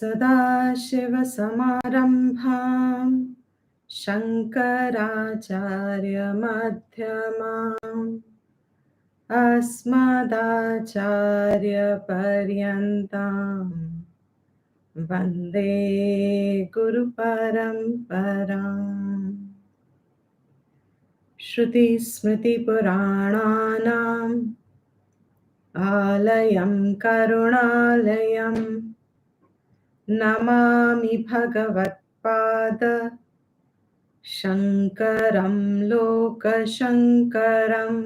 सदाशिवसमारम्भां शङ्कराचार्यमध्यमाम् अस्मदाचार्यपर्यन्तां वन्दे गुरुपरम्पराम्। श्रुतिस्मृतिपुराणानाम् आलयं करुणालयं नमामि भगवत्पाद शङ्करं लोकशङ्करं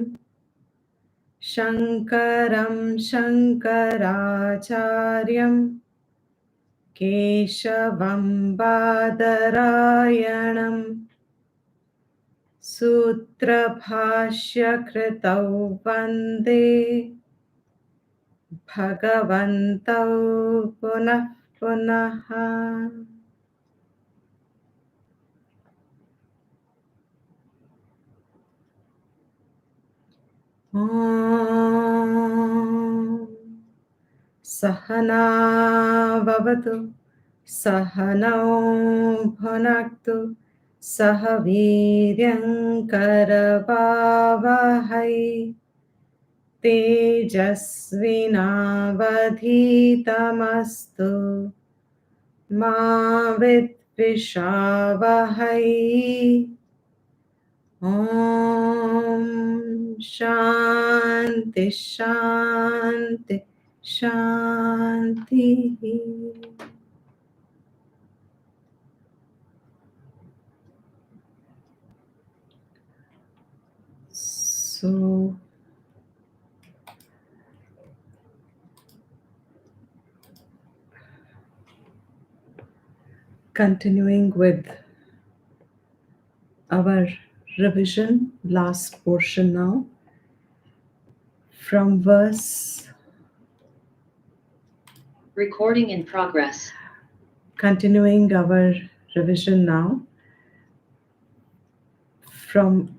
शङ्करं शङ्कराचार्यं केशवं बादरायणं सूत्रभाष्यकृतौ वन्दे भगवन्तौ पुनः पुनः। ॐ सहना भवतु सहनौ भुनक्तु सह वीर्यङ्करवावहै तेजस्विनावधीतमस्तु मा विद्विषावहै। ॐ शान्ति शान्ति शान्तिः। So continuing with our revision, last portion now, from verse. Recording in progress. Continuing our revision now from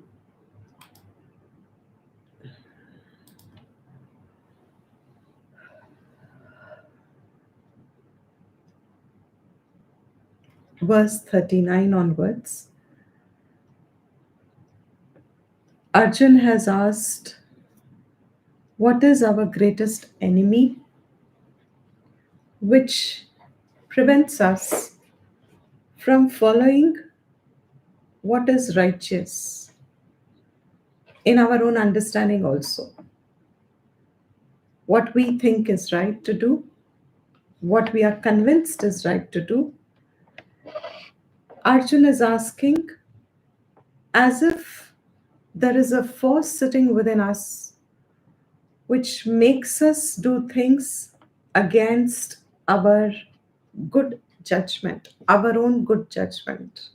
verse 39 onwards. Arjun has asked, what is our greatest enemy which prevents us from following what is righteous in our own understanding also? What we think is right to do, what we are convinced is right to do. Arjun is asking as if there is a force sitting within us which makes us do things against our good judgment, our own good judgment.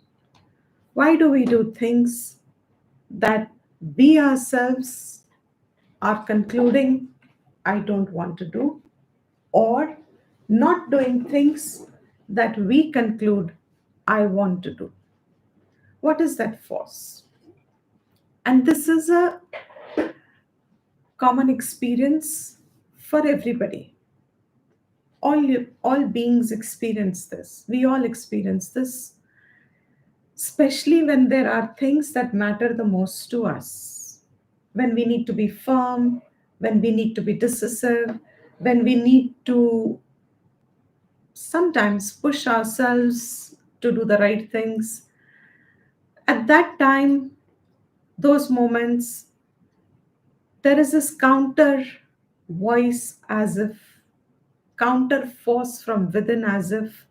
Why do we do things that we ourselves are concluding, I don't want to do, or not doing things that we conclude, I want to do? What is that force? And this is a common experience for everybody. All beings experience this. We all experience this, especially when there are things that matter the most to us. When we need to be firm, when we need to be decisive, when we need to sometimes push ourselves to do the right things. At that time, those moments, there is this counter voice, as if counter force from within, as if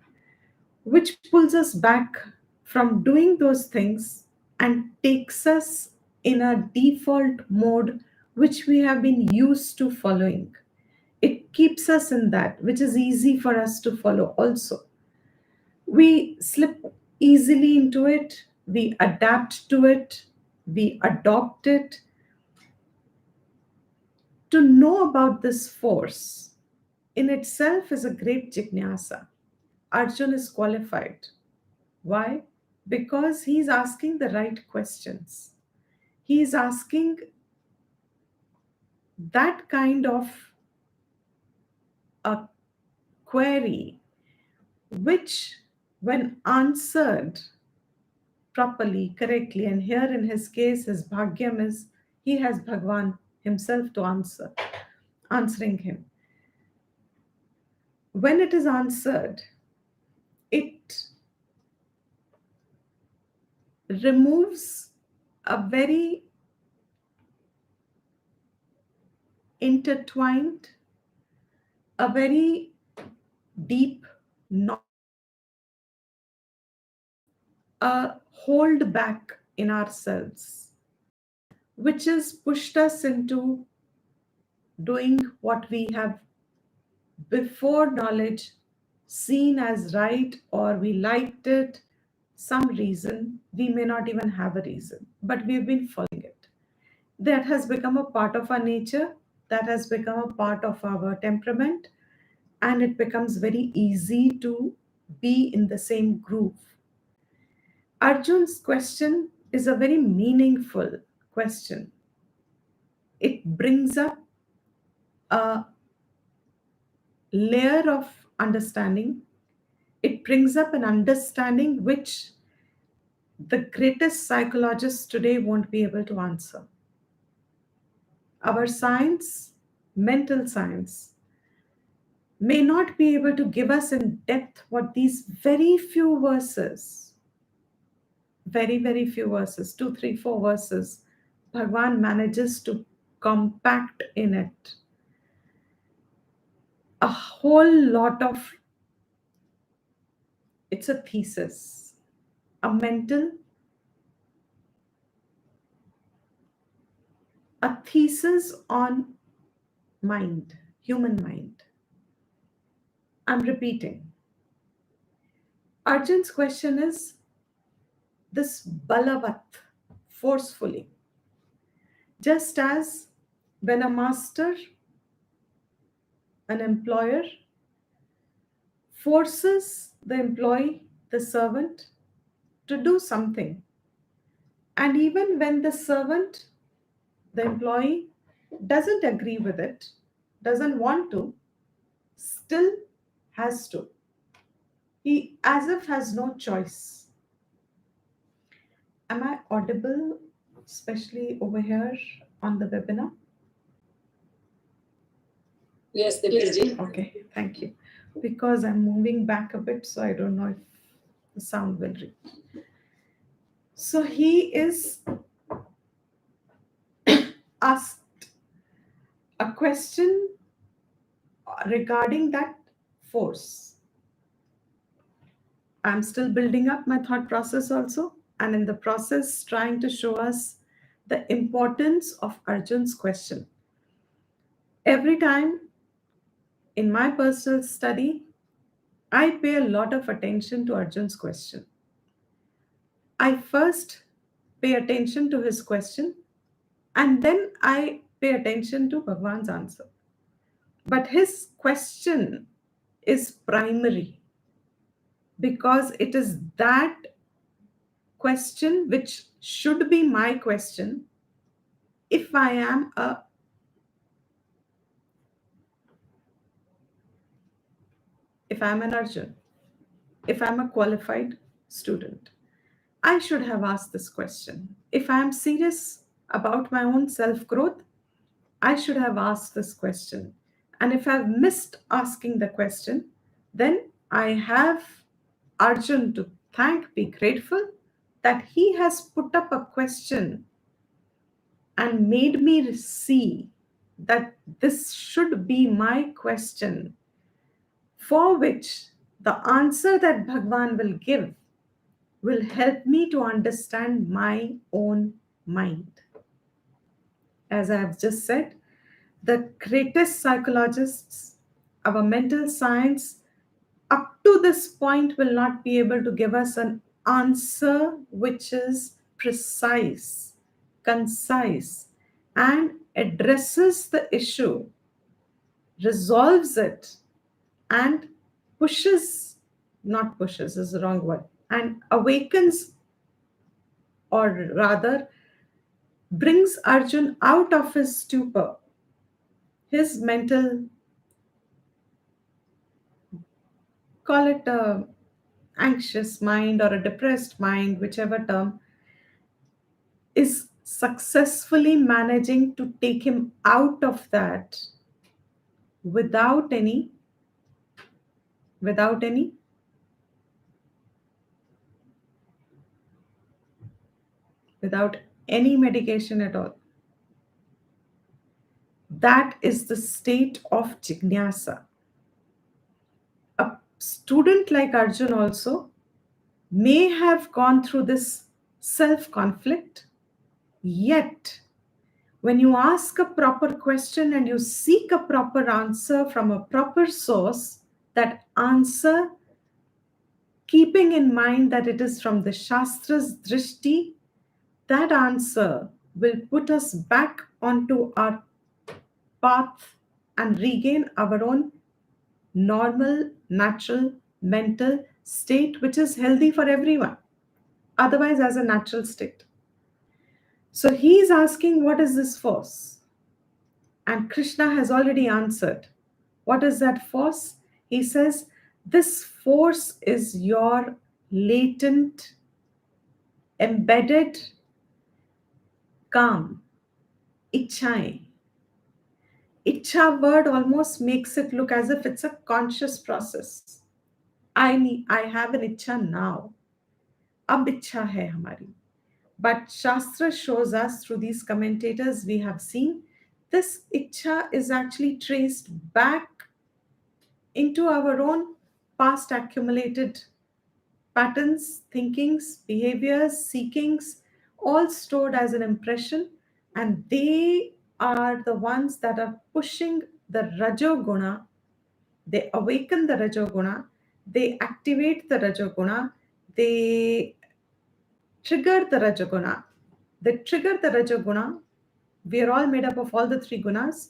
which pulls us back from doing those things and takes us in a default mode which we have been used to following. It keeps us in that, which is easy for us to follow also. We slip easily into it, we adapt to it, we adopt it. To know about this force in itself is a great jignasa. Arjun is qualified. Why? Because he's asking the right questions. He's asking that kind of a query which, when answered properly, correctly, and here in his case, his bhagyam is he has Bhagwan himself to answering him. When it is answered, it removes a very intertwined, a very deep knot, a hold back in ourselves, which has pushed us into doing what we have before knowledge seen as right, or we liked it, some reason, we may not even have a reason, but we've been following it. That has become a part of our nature, that has become a part of our temperament, and it becomes very easy to be in the same groove. Arjun's question is a very meaningful question. It brings up a layer of understanding. It brings up an understanding which the greatest psychologists today won't be able to answer. Our science, mental science, may not be able to give us in depth what these very few verses, 2, 3, 4 verses, Bhagwan manages to compact in it a whole lot of, it's a thesis, a mental, a thesis on mind, human mind. I'm repeating. Arjun's question is this balavat, forcefully. Just as when a master, an employer, forces the employee, the servant, to do something. And even when the servant, the employee, doesn't agree with it, doesn't want to, still has to. He as if has no choice. Am I audible, especially over here on the webinar? Yes, Dipti. Okay, thank you. Because I'm moving back a bit, so I don't know if the sound will reach. So he is asked a question regarding that force. I'm still building up my thought process also, and in the process, trying to show us the importance of Arjun's question. Every time in my personal study, I pay a lot of attention to Arjun's question. I first pay attention to his question, and then I pay attention to Bhagwan's answer. But his question is primary because it is that question which should be my question if I am an Arjun, if I'm a qualified student. I should have asked this question. If I am serious about my own self growth, I should have asked this question. And if I've missed asking the question, then I have Arjun to thank, be grateful that he has put up a question and made me see that this should be my question, for which the answer that Bhagwan will give will help me to understand my own mind. As I have just said, the greatest psychologists, our mental science, up to this point will not be able to give us an answer which is precise, concise, and addresses the issue, resolves it, and not pushes is the wrong word, and awakens, or rather brings Arjun out of his stupor, his mental call it a anxious mind or a depressed mind, whichever term, is successfully managing to take him out of that without any without any without any medication at all. That is the state of jignasa. A student like Arjun also may have gone through this self conflict, yet when you ask a proper question and you seek a proper answer from a proper source, that answer, keeping in mind that it is from the Shastra's drishti, that answer will put us back onto our path and regain our own normal, natural, mental state, which is healthy for everyone, otherwise, as a natural state. So he's asking, what is this force? And Krishna has already answered. What is that force? He says, this force is your latent, embedded calm, ichai. Icha word almost makes it look as if it's a conscious process. I have an icha now. Ab icha hai hamari. But Shastra shows us through these commentators we have seen this icha is actually traced back into our own past accumulated patterns, thinkings, behaviors, seekings, all stored as an impression, and they are the ones that are pushing the rajoguna. They awaken the rajoguna, they activate the rajoguna, they trigger the rajoguna. They trigger the rajoguna. We are all made up of all the three gunas.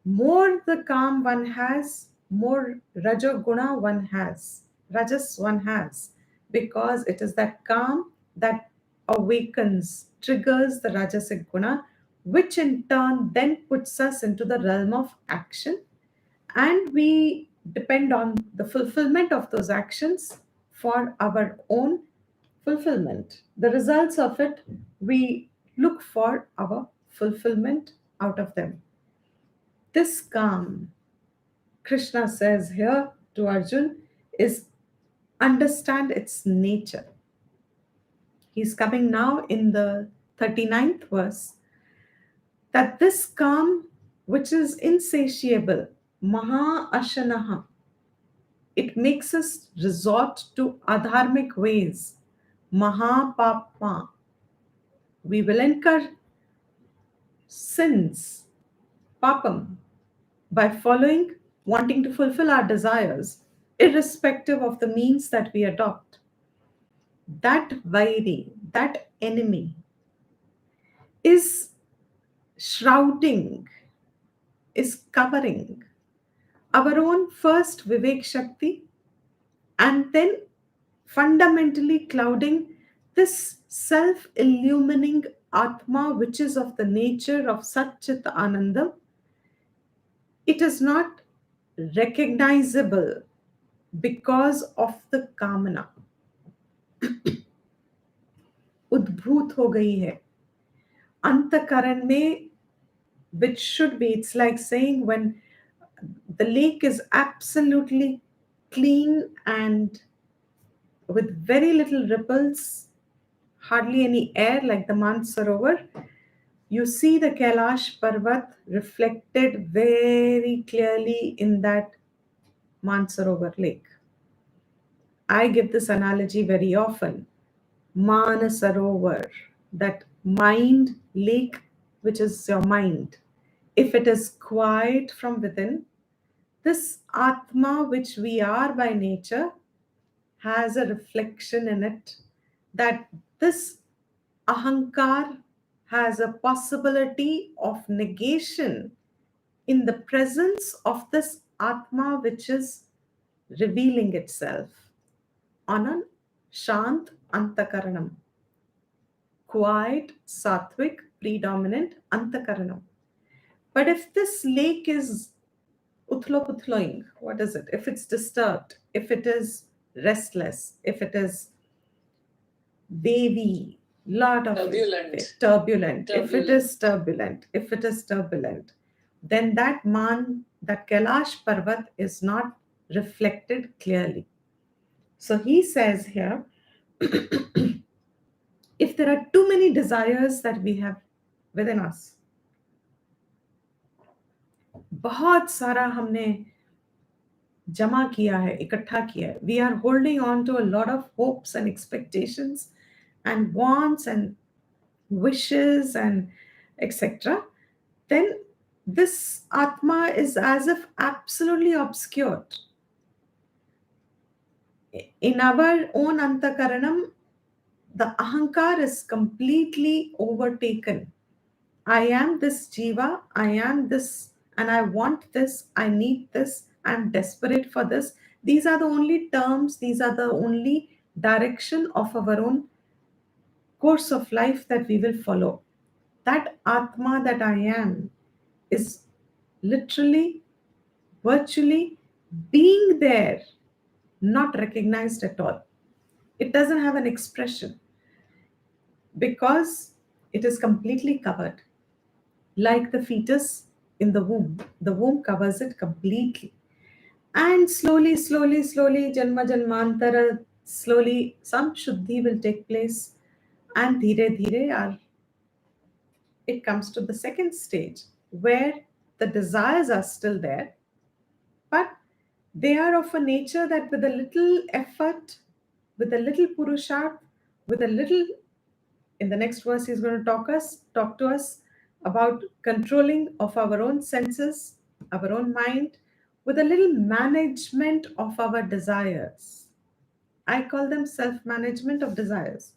More the calm one has, more rajoguna one has, rajas one has, because it is that calm that awakens, triggers the rajasic guna, which in turn then puts us into the realm of action, and we depend on the fulfillment of those actions for our own fulfillment. The results of it, we look for our fulfillment out of them. This calm, Krishna says here to Arjun, is understand its nature. He's coming now in the 39th verse that this calm, which is insatiable, Maha Ashanaha, it makes us resort to adharmic ways, Maha Papa. We will incur sins, papam, by following, wanting to fulfill our desires, irrespective of the means that we adopt. That vairi, that enemy, is shrouding, is covering our own first Vivek Shakti, and then fundamentally clouding this self illumining Atma, which is of the nature of Satchit Anandam. It is not recognizable because of the Kamana. उद्भूत हो गई है अंतकरण में, which should be, it's like saying when the lake is absolutely clean and with very little ripples, hardly any air, like the Mansarovar, you see the Kailash Parvat reflected very clearly in that Mansarovar lake. I give this analogy very often. Manasarovar, that mind lake, which is your mind. If it is quiet from within, this Atma, which we are by nature, has a reflection in it that this Ahankar has a possibility of negation in the presence of this Atma, which is revealing itself on a Shant Antakaranam, quiet, sattvic, predominant Antakaranam. But if this lake is Uthlo-puthloing. What is it? If it's disturbed, if it is restless, if it is wavy, lot of Turbulent. turbulent, if it Turbulent. is turbulent, if it is turbulent, then that Kailash Parvat is not reflected clearly. So he says here, if there are too many desires that we have within us, बहुत सारा हमने जमा किया है, इकट्ठा किया है, we are holding on to a lot of hopes and expectations and wants and wishes and etc., then this Atma is as if absolutely obscured. In our own Antakaranam, the Ahankar is completely overtaken. I am this Jiva, I am this, and I want this, I need this, I'm desperate for this. These are the only terms, these are the only direction of our own course of life that we will follow. That Atma that I am is literally, virtually being there, not recognized at all. It doesn't have an expression because it is completely covered. Like the fetus in the womb covers it completely. And slowly, slowly, slowly, Janma Janmantara, slowly, some Shuddhi will take place. And Dhire Dhire, it comes to the second stage where the desires are still there, but they are of a nature that with a little effort, with a little purusharth, with a little, in the next verse he's going to talk to us about controlling of our own senses, our own mind, with a little management of our desires. I call them self-management of desires,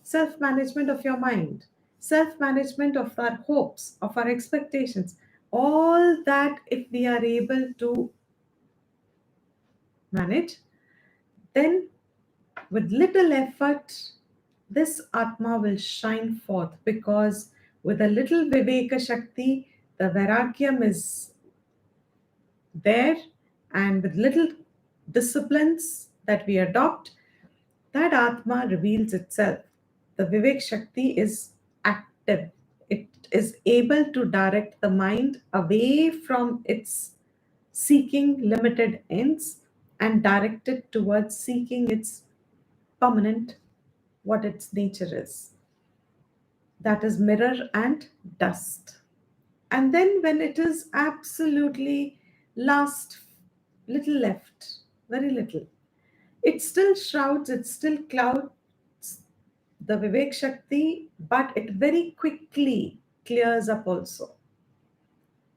self-management of your mind, self-management of our hopes, of our expectations. All that, if we are able to manage, then with little effort, this Atma will shine forth, because with a little Viveka Shakti, the Vairagyam is there, and with little disciplines that we adopt, that Atma reveals itself. The Vivek Shakti is active. It is able to direct the mind away from its seeking limited ends and direct it towards seeking its permanent, what its nature is. That is mirror and dust. And then when it is absolutely last, little left, very little, it still shrouds, it still clouds the Vivek Shakti, but it very quickly clears up also.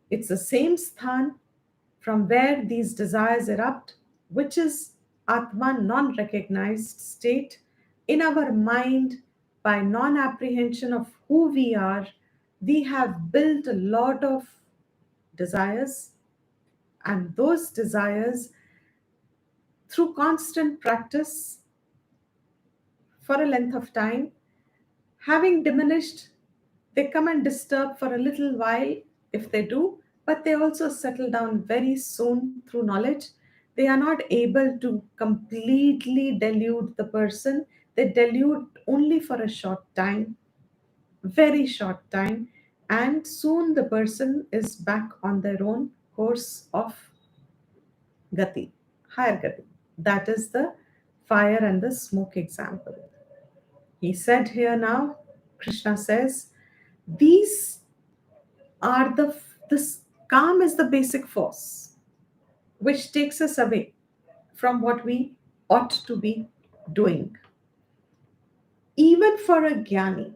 It's the same sthan from where these desires erupt, which is Atman, non recognized state in our mind. By non apprehension of who we are, we have built a lot of desires, and those desires, through constant practice for a length of time, having diminished, they come and disturb for a little while if they do, but they also settle down very soon through knowledge. They are not able to completely delude the person, they delude only for a short time, very short time, and soon the person is back on their own course of gati, higher gati. That is the fire and the smoke example. He said here now, Krishna says, these are this calm is the basic force which takes us away from what we ought to be doing. Even for a jnani,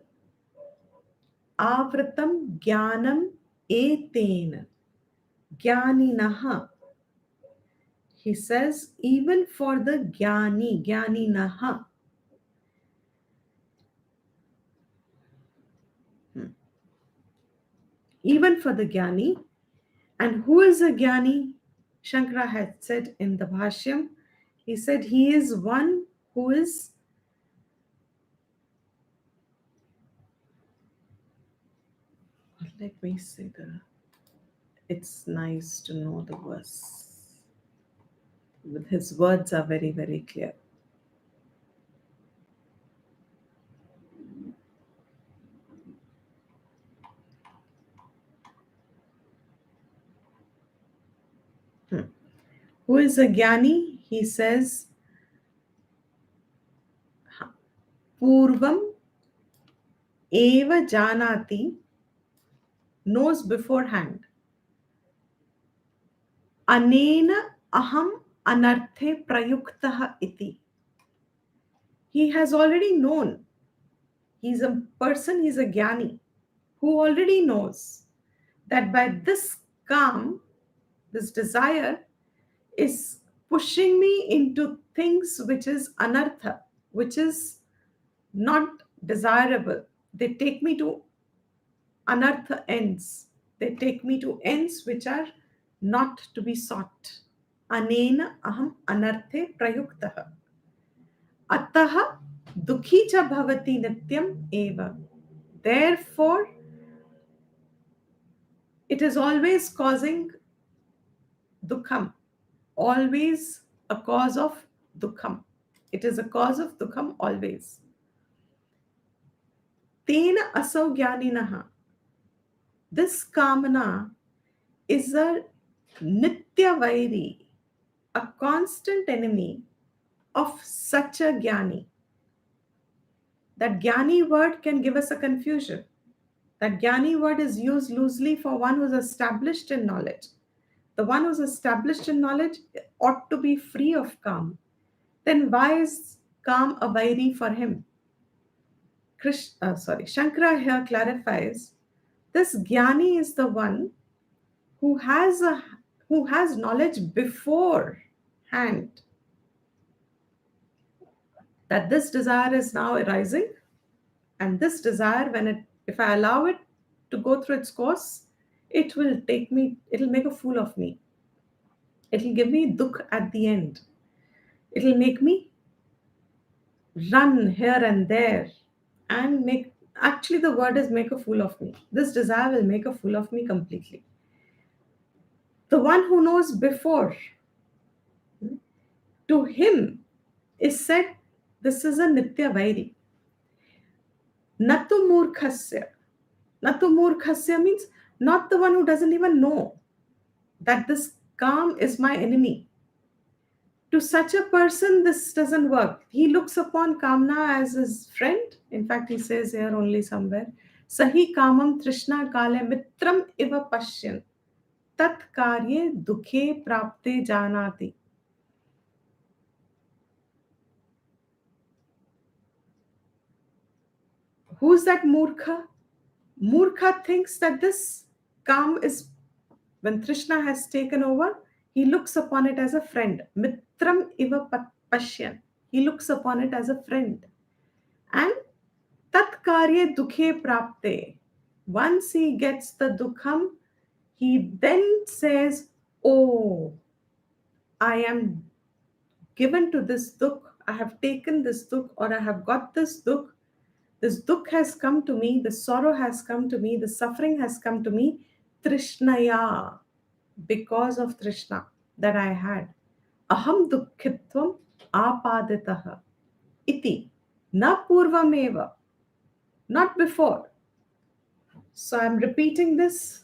avritam jnanam eten jnaninaha. He says, even for the jnaninaha. Even for the jnani. And who is a jnani? Shankara had said in the Bhashyam, he said he is one who is, let me say the It's nice to know the verse. His words are very, very clear. Who is a jnani? He says, Purvam eva janati, knows beforehand. Anena aham anarthe prayuktaha iti. He has already known. He's a person, he's a jnani who already knows that by this calm, this desire is pushing me into things which is anartha, which is not desirable. They take me to anartha ends. They take me to ends which are not to be sought. Anena aham anarthe prayuktaha. Ataha dukhi cha bhavati nityam eva. Therefore, it is always causing dukham, always a cause of dukham. It is a cause of dukham always. Tena asau jnaninaha. This kamana is a nitya vairi, a constant enemy of such a jnani. That jnani word can give us a confusion. That jnani word is used loosely for one who's established in knowledge. The one who's established in knowledge ought to be free of calm. Then why is calm a vairi for him? Shankara here clarifies this jnani is the one who has knowledge beforehand that this desire is now arising, and this desire, if I allow it to go through its course, it'll make a fool of me. It'll give me dukh at the end. It'll make me run here and there and actually the word is make a fool of me. This desire will make a fool of me completely. The one who knows before, to him is said, this is a nitya vairi. Natu murkhasya. Natu murkhasya means not the one who doesn't even know that this calm is my enemy. To such a person, this doesn't work. He looks upon Kamna as his friend. In fact, he says here only somewhere, Sahi kamam trishna kale mitram iva pashyan tat karye dukhe prapte janati. Who's that murkha? Murkha thinks that this calm is, when Trishna has taken over, he looks upon it as a friend. Mitram iva pashyan. He looks upon it as a friend. And tat karye dukhe prapte. Once he gets the dukham, he then says, oh, I am given to this dukh. I have taken this dukh, or I have got this dukh. This dukh has come to me, the sorrow has come to me, the suffering has come to me, Trishnaya, because of Trishna that I had. Aham dukkhitvam apaditaha iti na purvameva, not before. So I'm repeating this.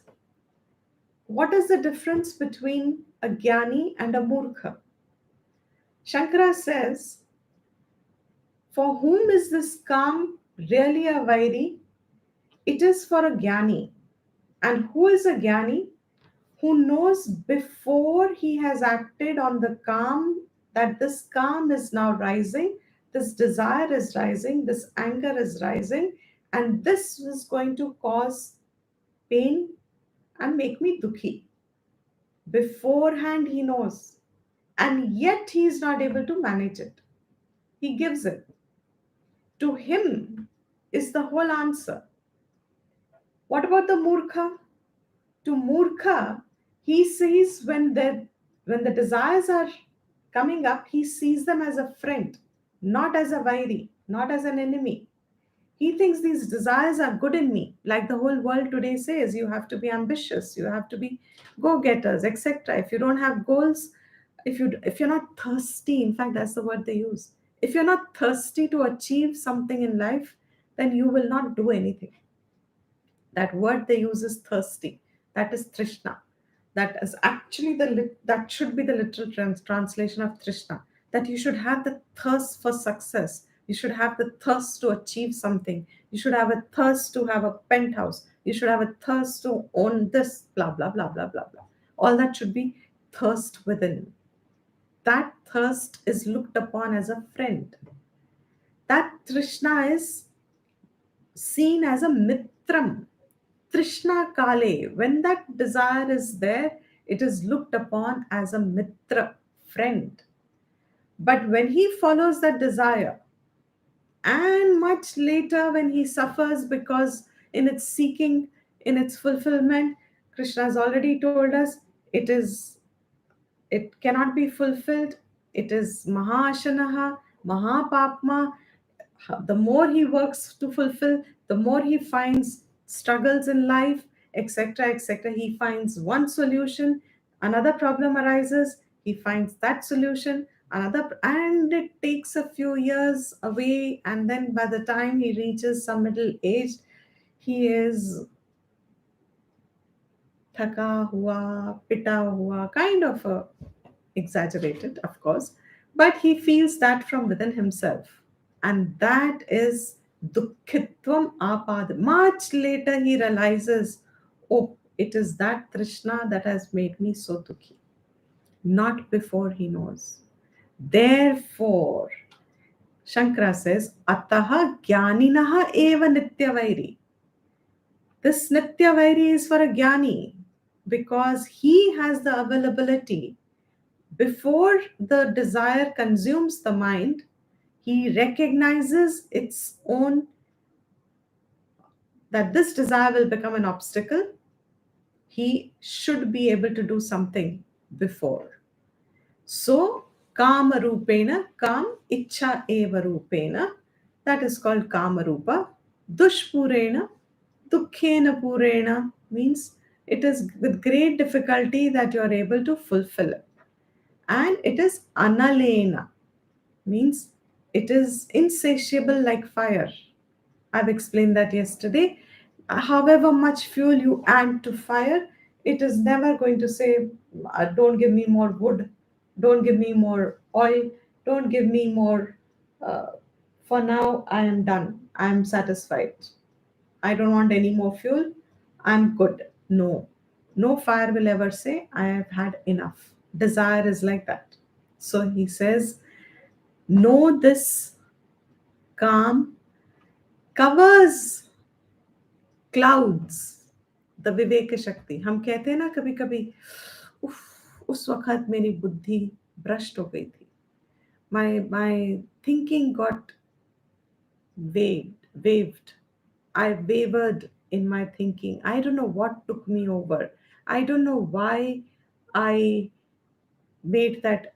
What is the difference between a jnani and a murkha? Shankara says, for whom is this calm really a vairi? It is for a jnani. And who is a jnani? Who knows before he has acted on the calm that this calm is now rising, this desire is rising, this anger is rising, and this is going to cause pain and make me dukhi. Beforehand, he knows, and yet he is not able to manage it. He gives it. To him is the whole answer. What about the murkha? To murkha, he sees when the desires are coming up, he sees them as a friend, not as a vairi, not as an enemy. He thinks these desires are good in me. Like the whole world today says, you have to be ambitious, you have to be go-getters, etc. If you don't have goals, if you're not thirsty, in fact, that's the word they use. If you're not thirsty to achieve something in life, then you will not do anything. That word they use is thirsty. That is Trishna. That is actually that should be the literal translation of Trishna. That you should have the thirst for success. You should have the thirst to achieve something. You should have a thirst to have a penthouse. You should have a thirst to own this, blah, blah, blah, blah, blah, blah. All that should be thirst within. That thirst is looked upon as a friend. That Trishna is seen as a mitram. Trishna Kale, when that desire is there, it is looked upon as a mitra, friend. But when he follows that desire, and much later when he suffers because in its seeking, in its fulfillment, Krishna has already told us it cannot be fulfilled. It is Mahashanaha, Mahapapma. The more he works to fulfill, the more he finds struggles in life, etc., etc. He finds one solution, another problem arises, he finds that solution, another, and it takes a few years away. And then by the time he reaches some middle age, he is thaka hua, pita hua, kind of exaggerated, of course, but he feels that from within himself. And that is dukkhitvam apad. Much later he realizes, oh, it is that Trishna that has made me so dukhi. Not before he knows. Therefore, Shankara says, Ataha jnaninaha eva nityavairi. This nityavairi is for a jnani because he has the availability. Before the desire consumes the mind, he recognizes its own, that this desire will become an obstacle. He should be able to do something before. So, kama rupena, kam icha eva rupena, that is called kama rupa. Dushpurena, dukkhena purena means it is with great difficulty that you are able to fulfill it. And it is analena, means it is insatiable like fire. I've explained that yesterday. However much fuel you add to fire, it is never going to say, don't give me more wood, don't give me more oil, don't give me more. Uh, for now, I am done. I am satisfied. I don't want any more fuel. I'm good. No. No fire will ever say, I have had enough. Desire is like that. So he says, know this calm covers clouds, the विवेक शक्ति. हम कहते हैं ना कभी कभी, उस वक्त मेरी बुद्धि भ्रष्ट हो गई थी. My thinking got waved. I wavered in my thinking. I don't know what took me over. I don't know why I made that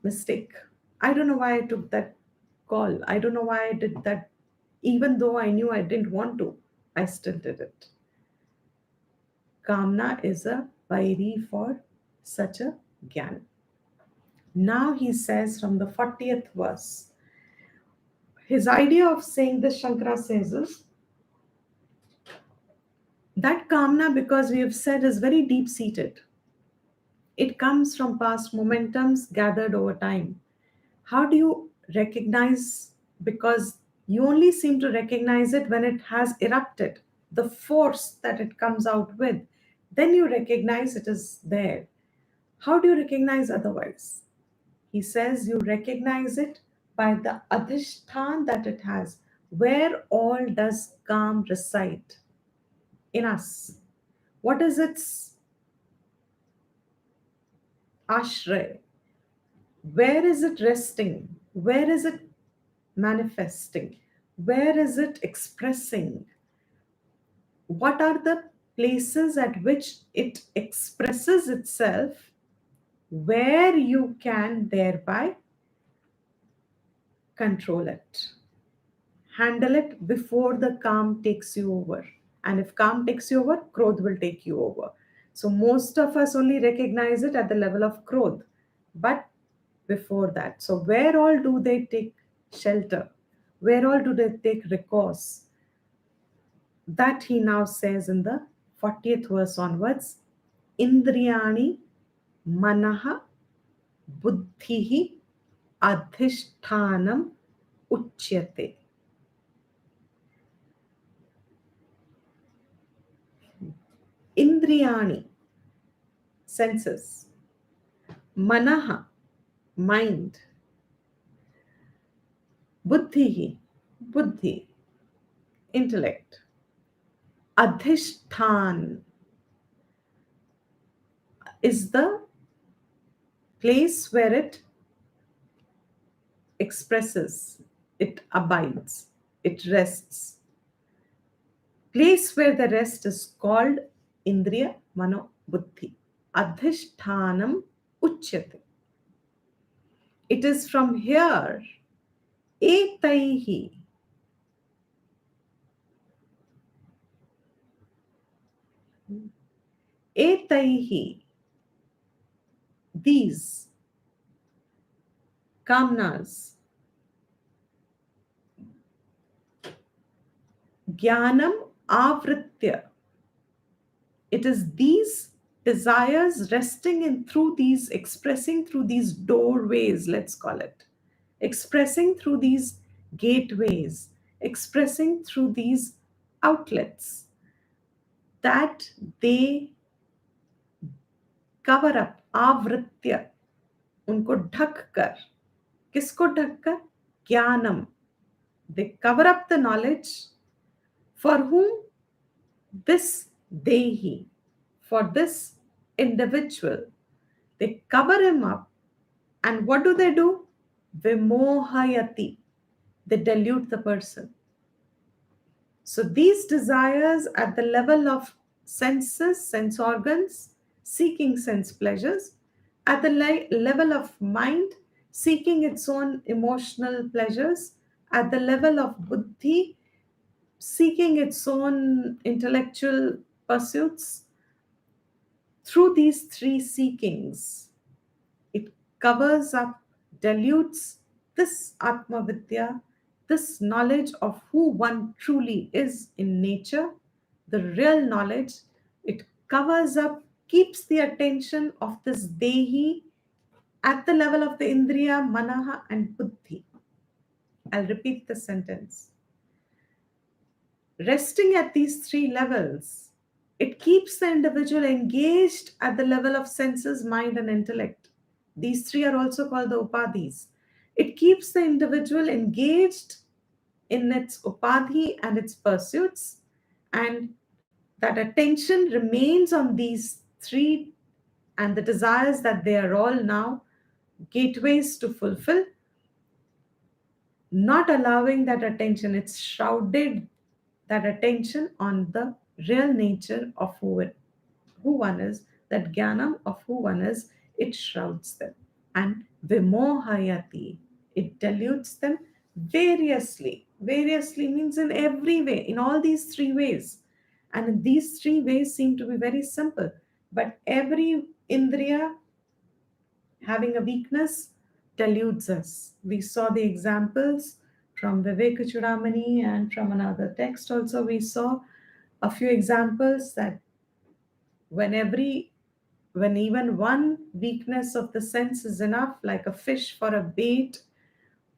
mistake. I don't know why I took that call. I don't know why I did that. Even though I knew I didn't want to, I still did it. Kamna is a vairi for such a gyan. Now he says from the 40th verse, his idea of saying this, Shankara says, is that kamna, because we have said, is very deep seated. It comes from past momentums gathered over time. How do you recognize? Because you only seem to recognize it when it has erupted, the force that it comes out with. Then you recognize it is there. How do you recognize otherwise? He says you recognize it by the adhishthan that it has. Where all does calm reside? In us. What is its ashray? Where is it resting? Where is it manifesting? Where is it expressing? What are the places at which it expresses itself, where you can thereby control it, handle it before the calm takes you over. And if calm takes you over, Krodh will take you over. So most of us only recognize it at the level of Krodh. But before that, so where all do they take shelter? Where all do they take recourse? That he now says in the 40th verse onwards. Indriyani manaha buddhihi adhishtanam uchyate. Indriyani, senses. Manaha, mind. Buddhihi, buddhi, intellect. Adhishtan is the place where it expresses, it abides, it rests. Place where the rest is called Indriya Mano Buddhi. Adhishtanam Uchyate. It is from here, etaihi, etaihi, these kamnas, jnanam avritya. It is these desires resting in through these, expressing through these doorways, let's call it, expressing through these gateways, expressing through these outlets, that they cover up, आवृत्य, उनको ढक कर. किसको ढक कर? ज्ञानम. They cover up the knowledge. For whom? This dehi, for this individual. They cover him up. And what do? Vimohayati. They dilute the person. So these desires at the level of senses, sense organs, seeking sense pleasures, at the level of mind, seeking its own emotional pleasures, at the level of buddhi, seeking its own intellectual pursuits. Through these three seekings, it covers up, dilutes this Atma Vidya, this knowledge of who one truly is in nature, the real knowledge. It covers up, keeps the attention of this Dehi at the level of the Indriya, Manaha, and Buddhi. I'll repeat the sentence. Resting at these three levels, it keeps the individual engaged at the level of senses, mind, and intellect. These three are also called the upadhis. It keeps the individual engaged in its upadhi and its pursuits, and that attention remains on these three and the desires that they are all now gateways to fulfill, not allowing that attention. It's shrouded, that attention, on the real nature of who one is, that jnanam of who one is, it shrouds them. And vimohayati, it dilutes them variously. Variously means in every way, in all these three ways. And these three ways seem to be very simple, but every indriya having a weakness deludes us. We saw the examples from Viveka Chudamani, and from another text also we saw a few examples that when even one weakness of the sense is enough, like a fish for a bait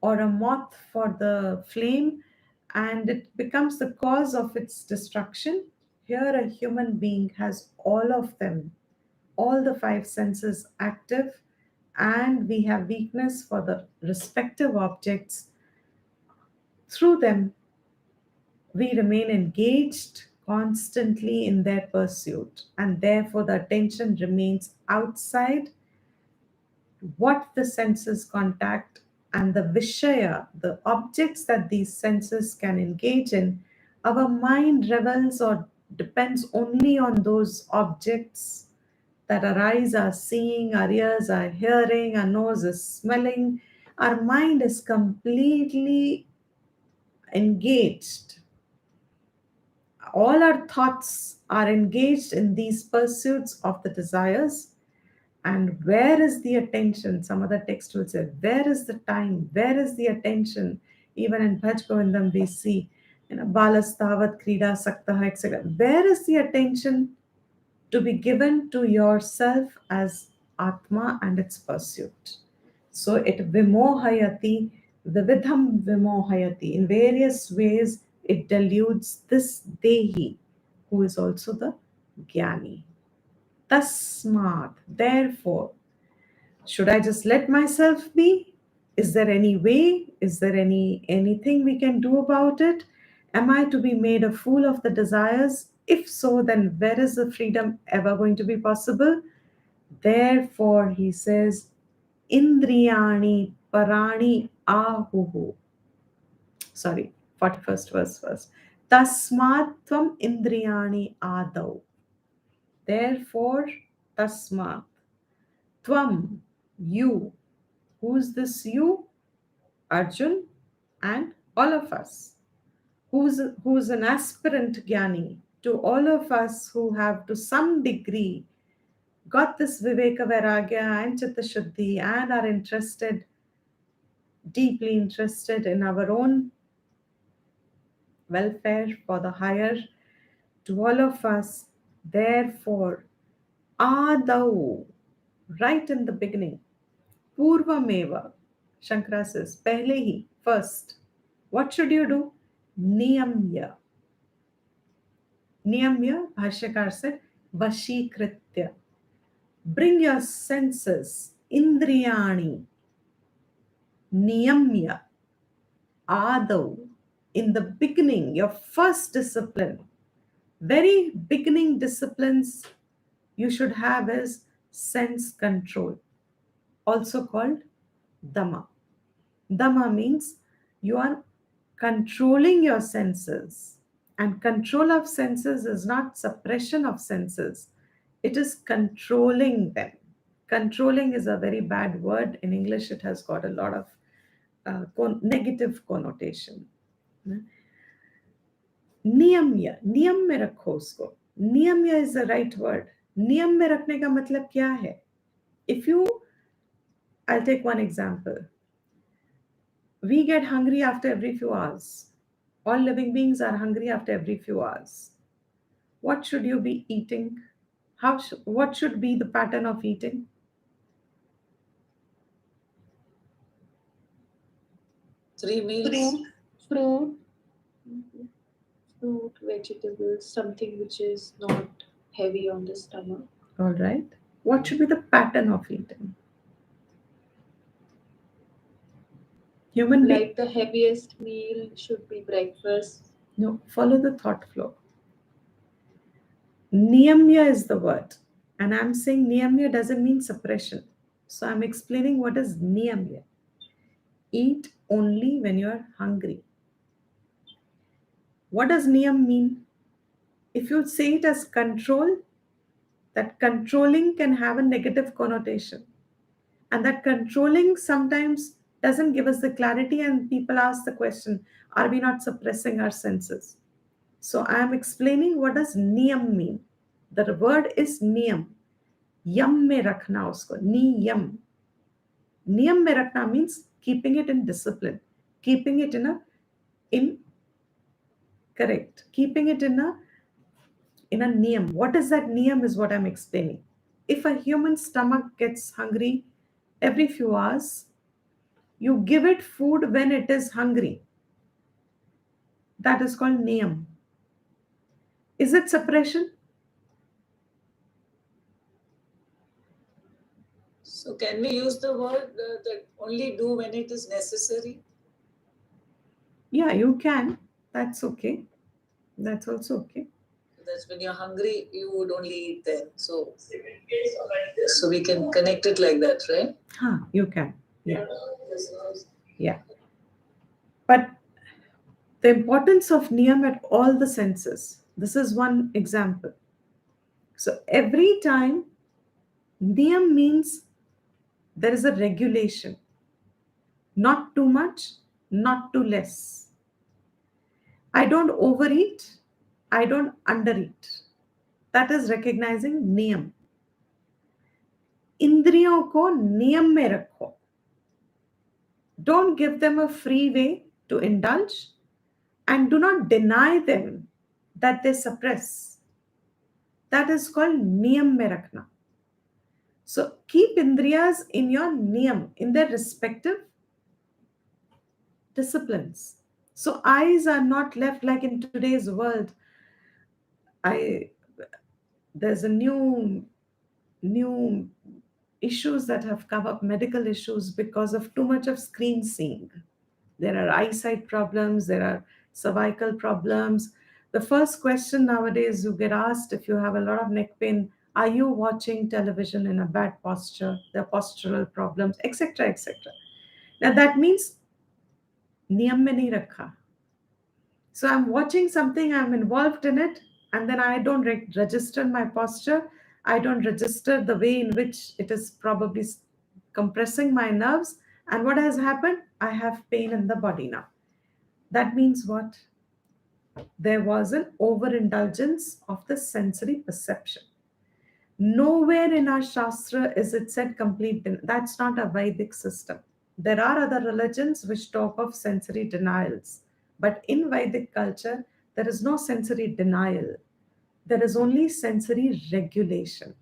or a moth for the flame, and it becomes the cause of its destruction. Here a human being has all of them, all the five senses active, and we have weakness for the respective objects. Through them, we remain engaged constantly in their pursuit, and therefore the attention remains outside what the senses contact, and the vishaya, the objects that these senses can engage in. Our mind revels or depends only on those objects that our eyes are seeing, our ears are hearing, our nose is smelling. Our mind is completely engaged. All our thoughts are engaged in these pursuits of the desires. And where is the attention? Some other text will say, where is the time? Where is the attention? Even in Bhaj Govindam, we see, Balastavat Krida Saktaha, etc. Where is the attention to be given to yourself as Atma and its pursuit? So it vimohayati, vividham vimohayati. In various ways, it deludes this Dehi, who is also the Jnani. Tasmat, therefore, should I just let myself be? Is there any way? Is there anything we can do about it? Am I to be made a fool of the desires? If so, then where is the freedom ever going to be possible? Therefore, he says, Indriyani parani ahuhu. Sorry, 41st verse first. Tasmat tvam indriyani adau. Therefore, tasmat. Tvam, you. Who's this you? Arjun and all of us. Who's an aspirant Jnani? To all of us who have to some degree got this Viveka Vairagya and Chitta Shuddhi and are interested, deeply interested in our own welfare for the higher, to all of us, therefore, Adau, right in the beginning, Purvameva, Shankara says, Pehle hi, first. What should you do? Niyamya. Niyamya, Bhashyakar said, Vashikritya. Bring your senses, Indriyani, Niyamya, Adau. In the beginning, your first discipline, very beginning disciplines you should have is sense control, also called Dhamma. Dhamma means you are controlling your senses. And control of senses is not suppression of senses, it is controlling them. Controlling is a very bad word. In English, it has got a lot of negative connotation. नियम्य, नियम में रखो उसको. नियम्य is the right word. नियम में रखने का मतलब क्या है? If you, I'll take one example. We get hungry after every few hours. All living beings are hungry after every few hours. What should you be eating? What should be the pattern of eating? Three meals. Fruit, vegetables, something which is not heavy on the stomach. All right. What should be the pattern of eating? Human being. Like the heaviest meal should be breakfast. No, follow the thought flow. Niyamya is the word. And I'm saying niyamya doesn't mean suppression. So I'm explaining what is niyamya. Eat only when you're hungry. What does niyam mean? If you say it as control, that controlling can have a negative connotation. And that controlling sometimes doesn't give us the clarity, and people ask the question, are we not suppressing our senses? So I am explaining what does niyam mean. The word is niyam. Yam mein rakhna usko. Niyam. Niyam mein rakhna means keeping it in discipline. Keeping it correct. Keeping it in a niyam. What is that niyam is what I'm explaining. If a human stomach gets hungry every few hours, you give it food when it is hungry. That is called niyam. Is it suppression? So can we use the word that only do when it is necessary? Yeah, you can. That's okay. That's also okay. That's when you're hungry, you would only eat then. So we can connect it like that, right? You can. Yeah. Yeah. But the importance of niyam at all the senses. This is one example. So every time, niyam means there is a regulation. Not too much, not too less. I don't overeat, I don't undereat. That is recognizing नियम. इंद्रियों को नियम में रखो. Don't give them a free way to indulge, and do not deny them that they suppress. That is called niyam mein rakhna. So keep indriyas in your niyam, in their respective disciplines. So eyes are not left like in today's world. I There's a new issues that have come up, medical issues, because of too much of screen seeing. There are eyesight problems, there are cervical problems. The first question nowadays you get asked if you have a lot of neck pain, are you watching television in a bad posture? There are postural problems, etc., etc. Now that means niyam mein nahi rakha. So I'm watching something, I'm involved in it, and then I don't register my posture. I don't register the way in which it is probably compressing my nerves. And what has happened? I have pain in the body now. That means what? There was an overindulgence of the sensory perception. Nowhere in our Shastra is it said complete that's not a Vedic system. There are other religions which talk of sensory denials. But in Vedic culture, there is no sensory denial. There is only sensory regulation.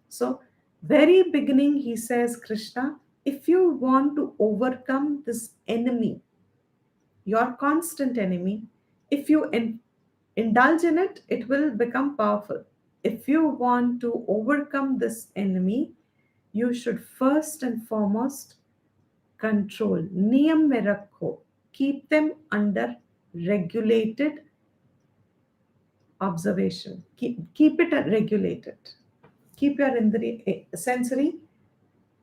So, very beginning, he says, Krishna, if you want to overcome this enemy, your constant enemy, if you indulge in it, it will become powerful. If you want to overcome this enemy, you should first and foremost control. Niyam mein rakho. Keep them under regulated observation. Keep it regulated. Keep your sensory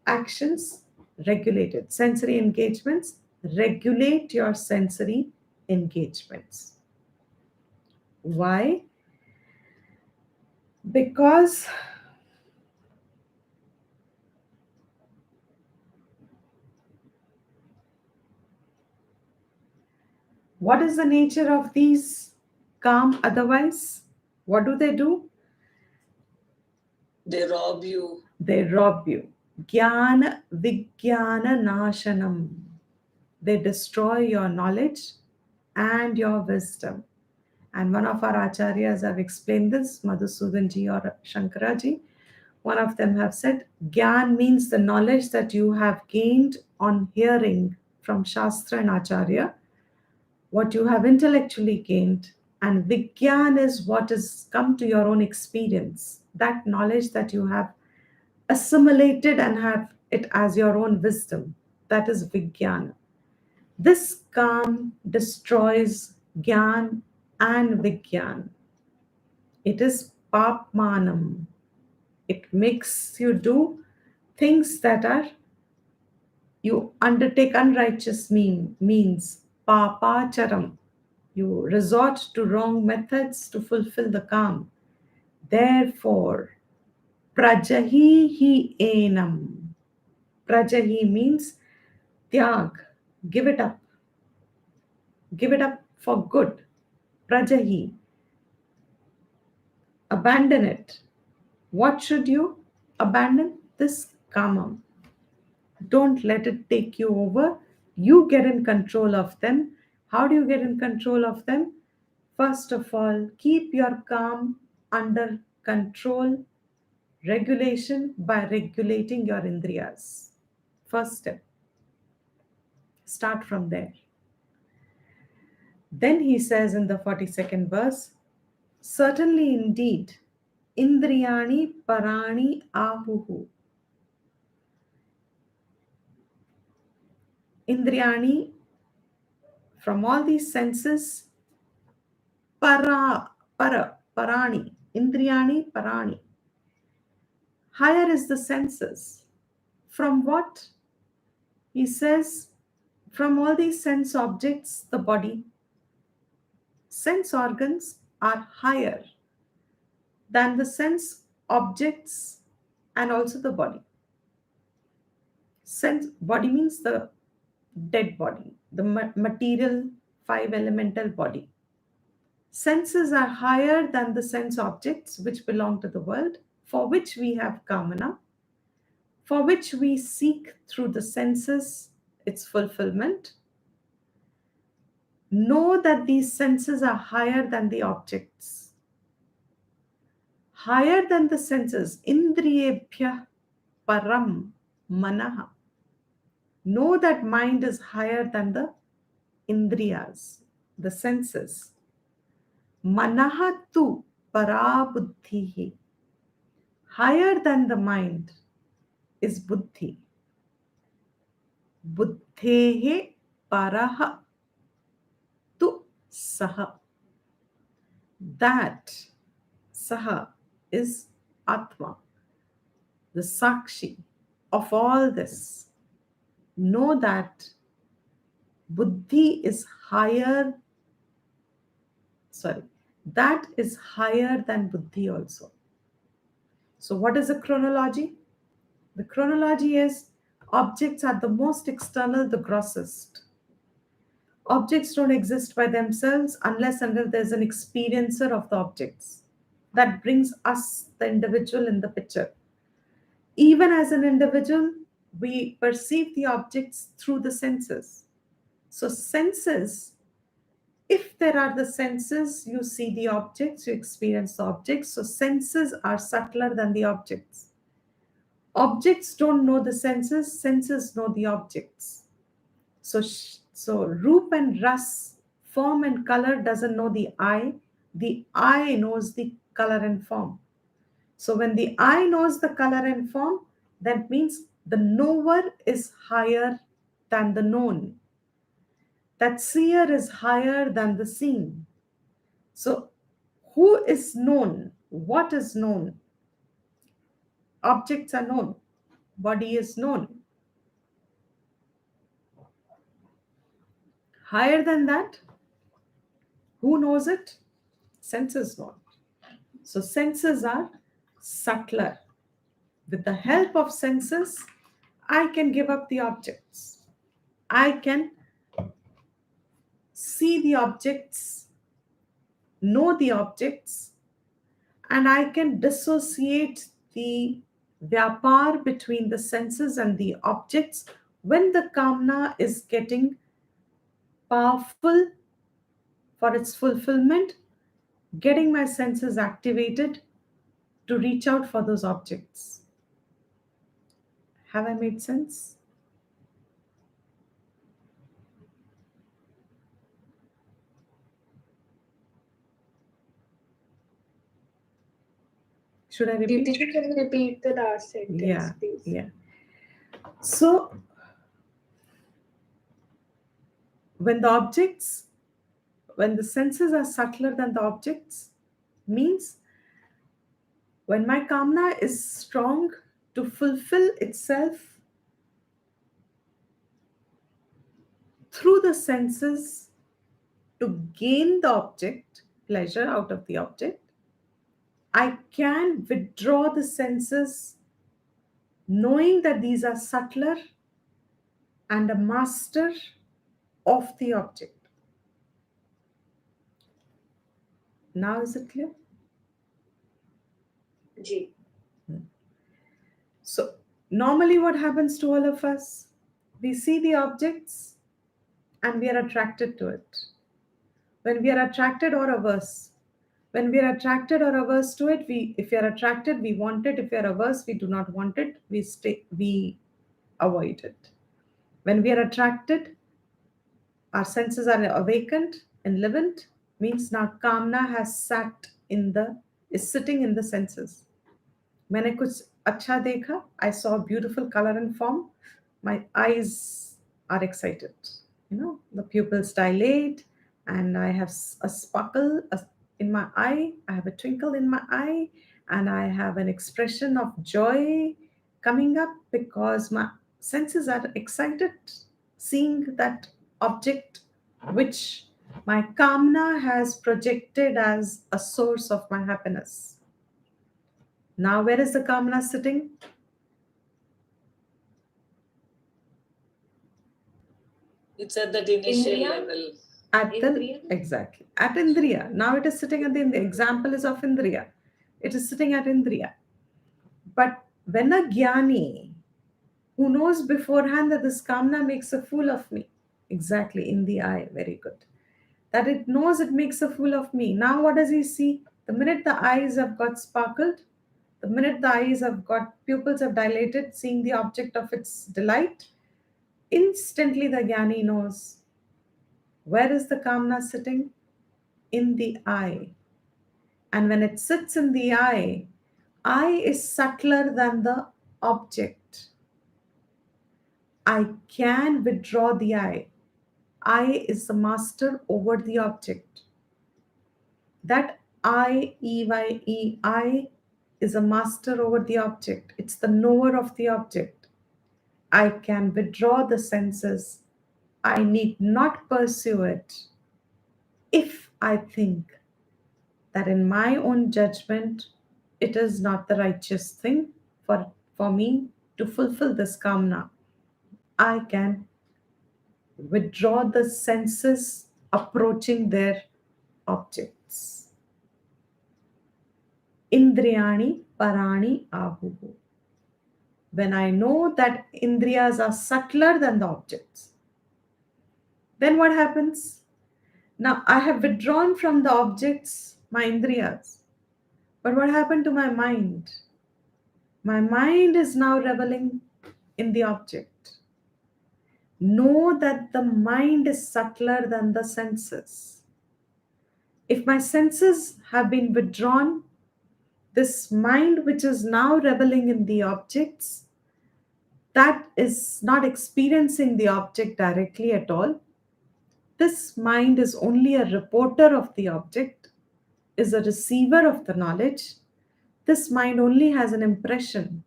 actions regulated. Sensory engagements, regulate your sensory engagements. Why? Because what is the nature of these calm otherwise? What do? They rob you. They rob you. Jnana Vijnana Nashanam. They destroy your knowledge and your wisdom. And one of our acharyas have explained this, Madhusudanji or Shankaraji. One of them have said, Gyan means the knowledge that you have gained on hearing from Shastra and Acharya, what you have intellectually gained. And Vigyan is what has come to your own experience, that knowledge that you have assimilated and have it as your own wisdom. That is Vijnana. This calm destroys Gyan and Vigyan. It is Papmanam. It makes you do things that are, you undertake unrighteous means, Papacharam. You resort to wrong methods to fulfill the calm. Therefore, Prajahi hi enam. Prajahi means tyag, give it up. Give it up for good. Prajahi. Abandon it. What should you abandon? This kamam. Don't let it take you over. You get in control of them. How do you get in control of them? First of all, keep your calm under control, regulation by regulating your indriyas. First step. Start from there. Then he says in the 42nd verse, certainly indeed, indriyani parani ahuhu. Indriyani, from all these senses, parani, indriyani parani. Higher is the senses. From what? He says, from all these sense objects, the body, sense organs are higher than the sense objects and also the body. Sense body means the dead body, the material five elemental body. Senses are higher than the sense objects which belong to the world, for which we have kamana, for which we seek through the senses its fulfillment. Know that these senses are higher than the objects, higher than the senses, indriyebhya param manaha. Know that mind is higher than the indriyas, the senses. Manaha tu parabuddhihi. Higher than the mind is buddhi. Buddhehe paraha tu saha. That saha is Atma, the Sakshi of all this. Know that buddhi is higher, that is higher than buddhi also. So, what is the chronology? The chronology is objects are the most external, the grossest. Objects don't exist by themselves unless and until there's an experiencer of the objects. That brings us, the individual, in the picture. Even as an individual, we perceive the objects through the senses. So, senses, if there are the senses, you see the objects, you experience the objects. So, senses are subtler than the objects. Objects don't know the senses, senses know the objects. So Roop and Ras, form and color, doesn't know the eye knows the color and form. So when the eye knows the color and form, that means the knower is higher than the known. That seer is higher than the seen. So who is known? What is known? Objects are known. Body is known. Higher than that, who knows it? Senses know. So senses are subtler. With the help of senses, I can give up the objects. I can see the objects, know the objects, and I can dissociate the vyapar between the senses and the objects when the kamna is getting powerful for its fulfillment, getting my senses activated to reach out for those objects. Have I made sense? Should I repeat? Did you can repeat the last sentence, please? Yeah. So, when the senses are subtler than the objects, means when my kamna is strong to fulfill itself through the senses to gain the object, pleasure out of the object, I can withdraw the senses knowing that these are subtler and a master of the object. Now is it clear? Ji. So normally what happens to all of us? We see the objects and we are attracted to it. When we are attracted or averse. When we are attracted or averse to it, if we are attracted, we want it. If we are averse, we do not want it. We avoid it. When we are attracted, our senses are awakened, enlivened, means now kamna is sitting in the senses. मैंने कुछ अच्छा देखा, I saw a beautiful color and form, my eyes are excited. The pupils dilate and I have a sparkle in my eye, I have a twinkle in my eye, and I have an expression of joy coming up because my senses are excited seeing that object which my kamna has projected as a source of my happiness. Now, where is the kamna sitting? It's at that initial Indriya? level. At the Indriya? exactly at Indriya. Now it is sitting at the example is of Indriya. It is sitting at Indriya. But when a jnani who knows beforehand that this kamna makes a fool of me, exactly in the eye, very good. That it knows it makes a fool of me. Now what does he see? The minute the eyes have got sparkled, the minute the eyes have got pupils have dilated, seeing the object of its delight, instantly the jnani knows where is the kamna sitting? In the eye. And when it sits in the eye is subtler than the object. I can withdraw the eye. I is the master over the object. That I is a master over the object. It's the knower of the object. I can withdraw the senses. I need not pursue it if I think that in my own judgment it is not the righteous thing for me to fulfill this kamna. I can withdraw the senses approaching their objects. Indriyani parani ahuhu. When I know that indriyas are subtler than the objects, then what happens? Now I have withdrawn from the objects my indriyas. But what happened to my mind? My mind is now reveling in the object. Know that the mind is subtler than the senses. If my senses have been withdrawn, this mind which is now reveling in the objects, that is not experiencing the object directly at all. This mind is only a reporter of the object, is a receiver of the knowledge. This mind only has an impression,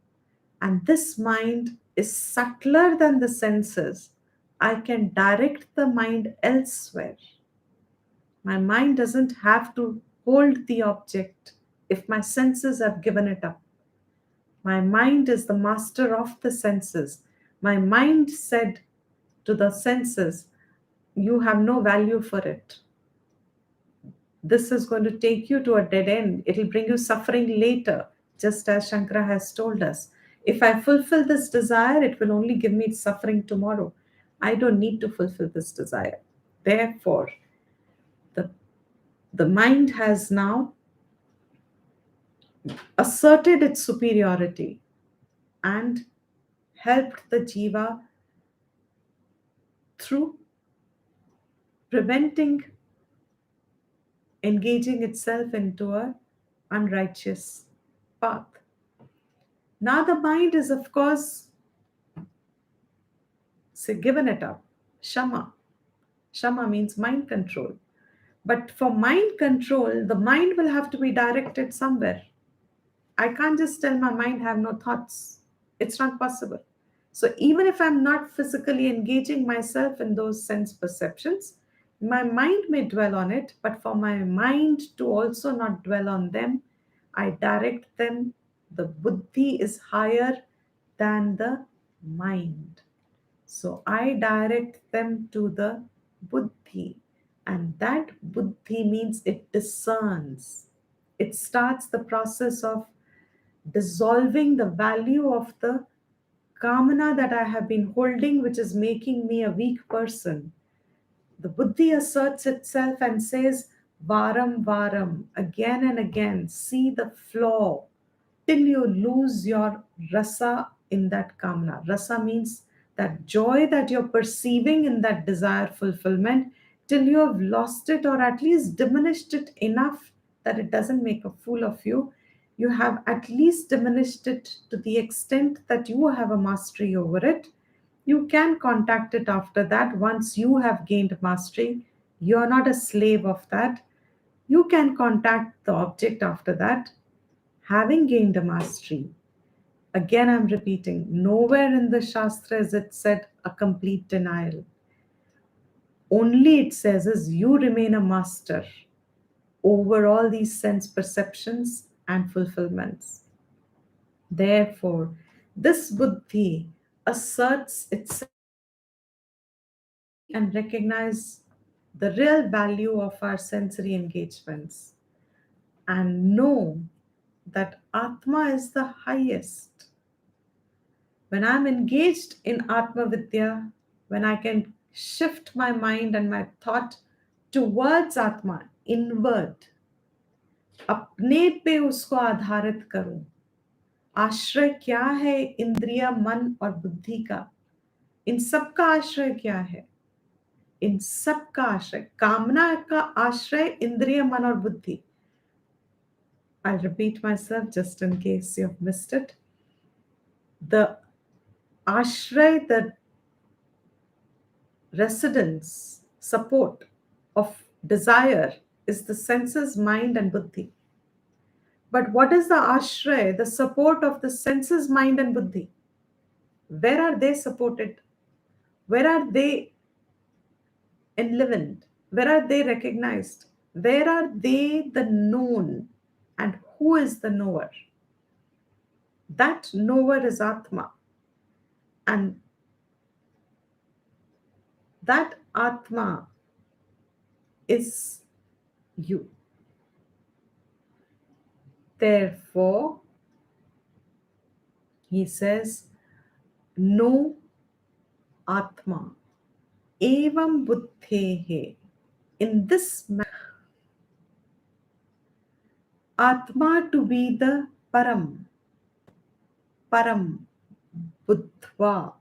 and this mind is subtler than the senses. I can direct the mind elsewhere. My mind doesn't have to hold the object if my senses have given it up. My mind is the master of the senses. My mind said to the senses, you have no value for it. This is going to take you to a dead end. It'll bring you suffering later, just as Shankara has told us. If I fulfill this desire, it will only give me suffering tomorrow. I don't need to fulfill this desire. Therefore, the, the mind has now asserted its superiority and helped the jiva through preventing engaging itself into a unrighteous path. Now the mind is, of course, given it up. Shama. Shama means mind control. But for mind control, the mind will have to be directed somewhere. I can't just tell my mind have no thoughts. It's not possible. So even if I'm not physically engaging myself in those sense perceptions, my mind may dwell on it, but for my mind to also not dwell on them, I direct them. The buddhi is higher than the mind. So I direct them to the buddhi. And that buddhi means it discerns. It starts the process of dissolving the value of the kamana that I have been holding, which is making me a weak person. The buddhi asserts itself and says, varam varam, again and again, see the flaw till you lose your rasa in that kamana. Rasa means that joy that you're perceiving in that desire fulfillment, till you have lost it or at least diminished it enough that it doesn't make a fool of you. You have at least diminished it to the extent that you have a mastery over it. You can contact it after that once you have gained mastery. You're not a slave of that. You can contact the object after that, having gained a mastery. Again, I'm repeating, nowhere in the Shastra is it said a complete denial. Only it says is you remain a master over all these sense perceptions and fulfillments. Therefore, this buddhi asserts itself and recognize the real value of our sensory engagements, and know that Atma is the highest. When I'm engaged in Atma Vidya, when I can shift my mind and my thought towards Atma, inward, अपने पे उसको आधारित करूं, आश्रय क्या है इंद्रिय मन और बुद्धि का, इन सब का आश्रय क्या है, इन सब का आश्रय, कामना का आश्रय इंद्रिय मन और बुद्धि. I'll repeat myself just in case you've missed it. The ashray, the residence, support of desire is the senses, mind, and buddhi. But what is the ashray, the support of the senses, mind, and buddhi? Where are they supported? Where are they enlivened? Where are they recognized? Where are they the known? And who is the knower? That knower is Atma. And that Atma is you. Therefore, he says, know Atma. Evam buddhehe. In this manner, Atma to be the Param. Param. Buddhva.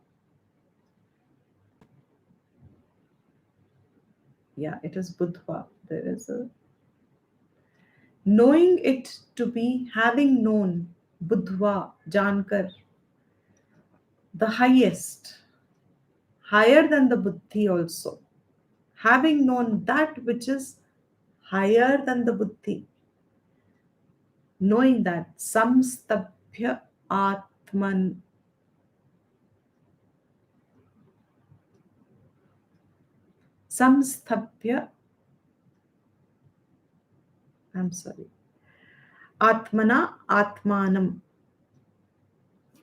Yeah, it is Buddhva. There is a knowing it to be, having known, Buddhva, Jankar, the highest, higher than the Buddhi also, having known that which is higher than the Buddhi, knowing that samstabhya atman, samstabhya, I'm sorry, atmana atmanam,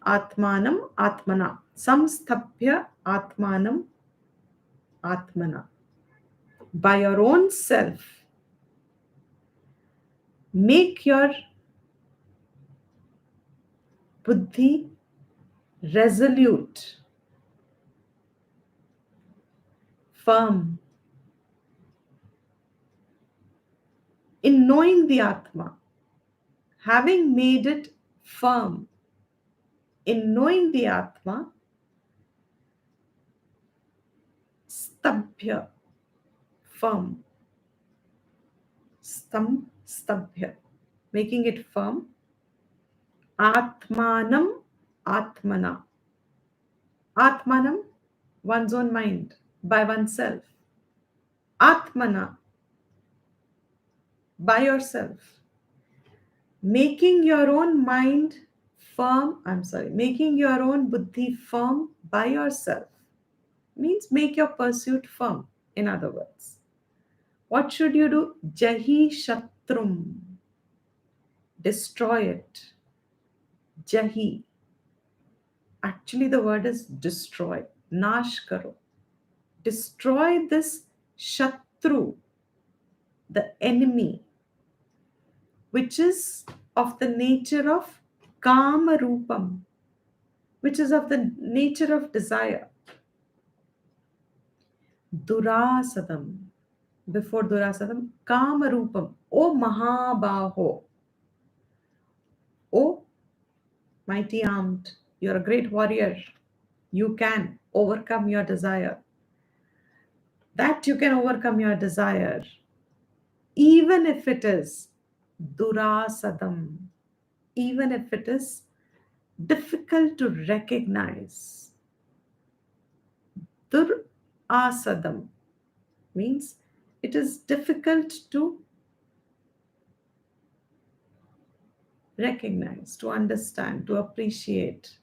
atmanam atmana, samstabhya atmanam atmana. By your own self, make your buddhi resolute, firm in knowing the Atma, having made it firm in knowing the Atma, stabhya, firm, stabhya, making it firm, atmanam atmana, atmanam, one's own mind, by oneself, atmana, by yourself, making your own mind firm, making your own buddhi firm by yourself means make your pursuit firm. In other words, what should you do? Jahi shatrum, destroy it. Jahi, actually the word is destroy, nash karo. Destroy this shatru, the enemy, which is of the nature of kama rupam, which is of the nature of desire. Durasadam, before Durasadam, kama rupam, O Mahabaho, O mighty armed, you're a great warrior, you can overcome your desire. That you can overcome your desire, even if it is Durasadam, even if it is difficult to recognize. Durasadam means it is difficult to recognize, to understand, to appreciate,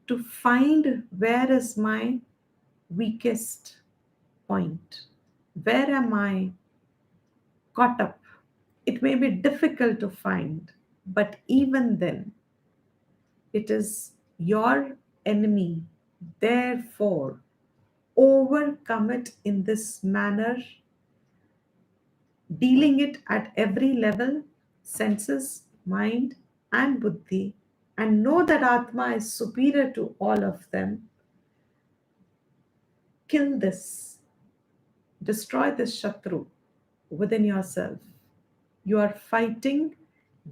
to find where is my weakest point, where am I caught up. It may be difficult to find, but even then, it is your enemy. Therefore, overcome it in this manner dealing it at every level, senses, mind, and buddhi, and know that Atma is superior to all of them. Kill this, destroy this Shatru within yourself. You are fighting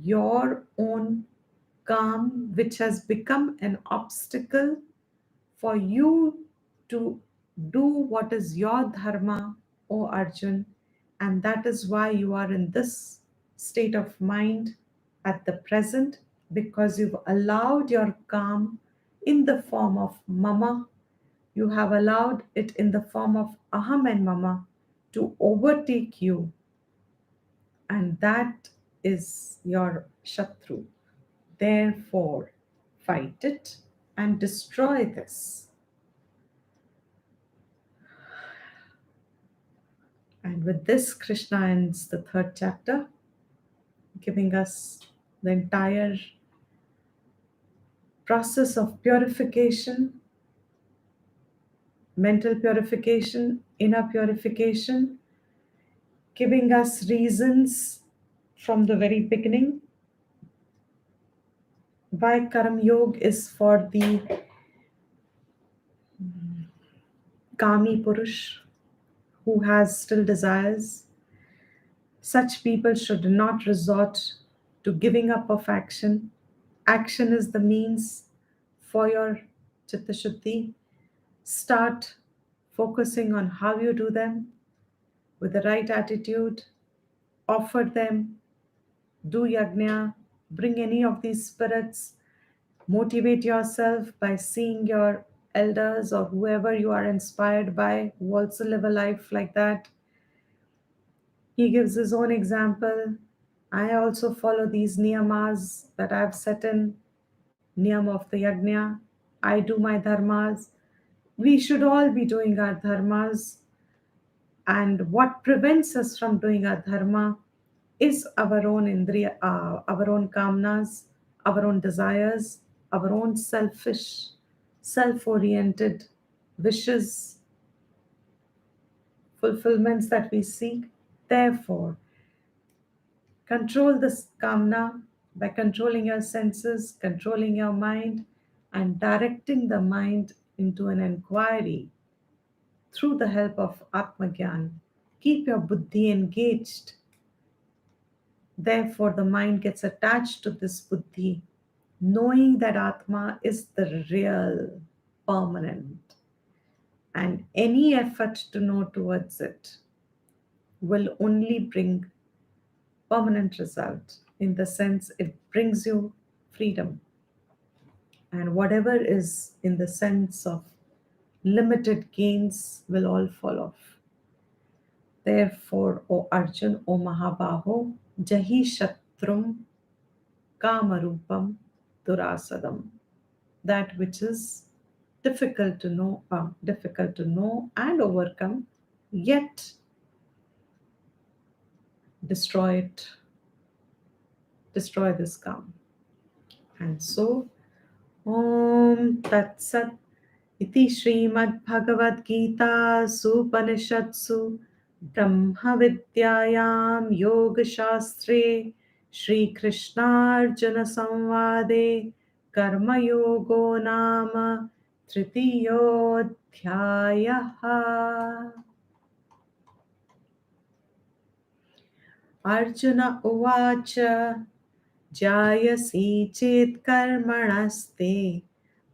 your own calm, which has become an obstacle for you to do what is your dharma, O Arjun, and that is why you are in this state of mind at the present, because you've allowed your calm in the form of mama, you have allowed it in the form of aham and mama to overtake you, and that is your Shatru. Therefore, fight it and destroy this. And with this, Krishna ends the third chapter, giving us the entire process of purification, mental purification, inner purification, giving us reasons from the very beginning why Karam Yoga is for the Kami Purush who has still desires. Such people should not resort to giving up of action. Action is the means for your Chitta Shuddhi. Start focusing on how you do them with the right attitude. Offer them, do yajna, bring any of these spirits. Motivate yourself by seeing your elders or whoever you are inspired by who also live a life like that. He gives his own example. I also follow these niyamas that I have set in, niyam of the yajna. I do my dharmas. We should all be doing our dharmas. And what prevents us from doing our dharma is our own indriya, our own kamnas, our own desires, our own selfish, self-oriented wishes, fulfillments that we seek. Therefore, control this kamna by controlling your senses, controlling your mind, and directing the mind into an inquiry through the help of Atmagyan. Keep your buddhi engaged. Therefore, the mind gets attached to this buddhi, knowing that Atma is the real, permanent, and any effort to know towards it will only bring permanent result, in the sense it brings you freedom, and whatever is in the sense of limited gains will all fall off. Therefore, O Arjun, O Mahabaho, Jahi Shatrum Kamarupam Durasadam, that which is difficult to know and overcome, yet destroy it, destroy this calm. And so, Om Tat Sat Iti Srimad Bhagavad Gita Supanishatsu Brahma Vidyayam Yoga Shastre Shri Krishnarjuna Samvade Karma Yogo Nama Tritiyodhyayaha. Arjuna Uvacha Jayasi Chet Karmanasте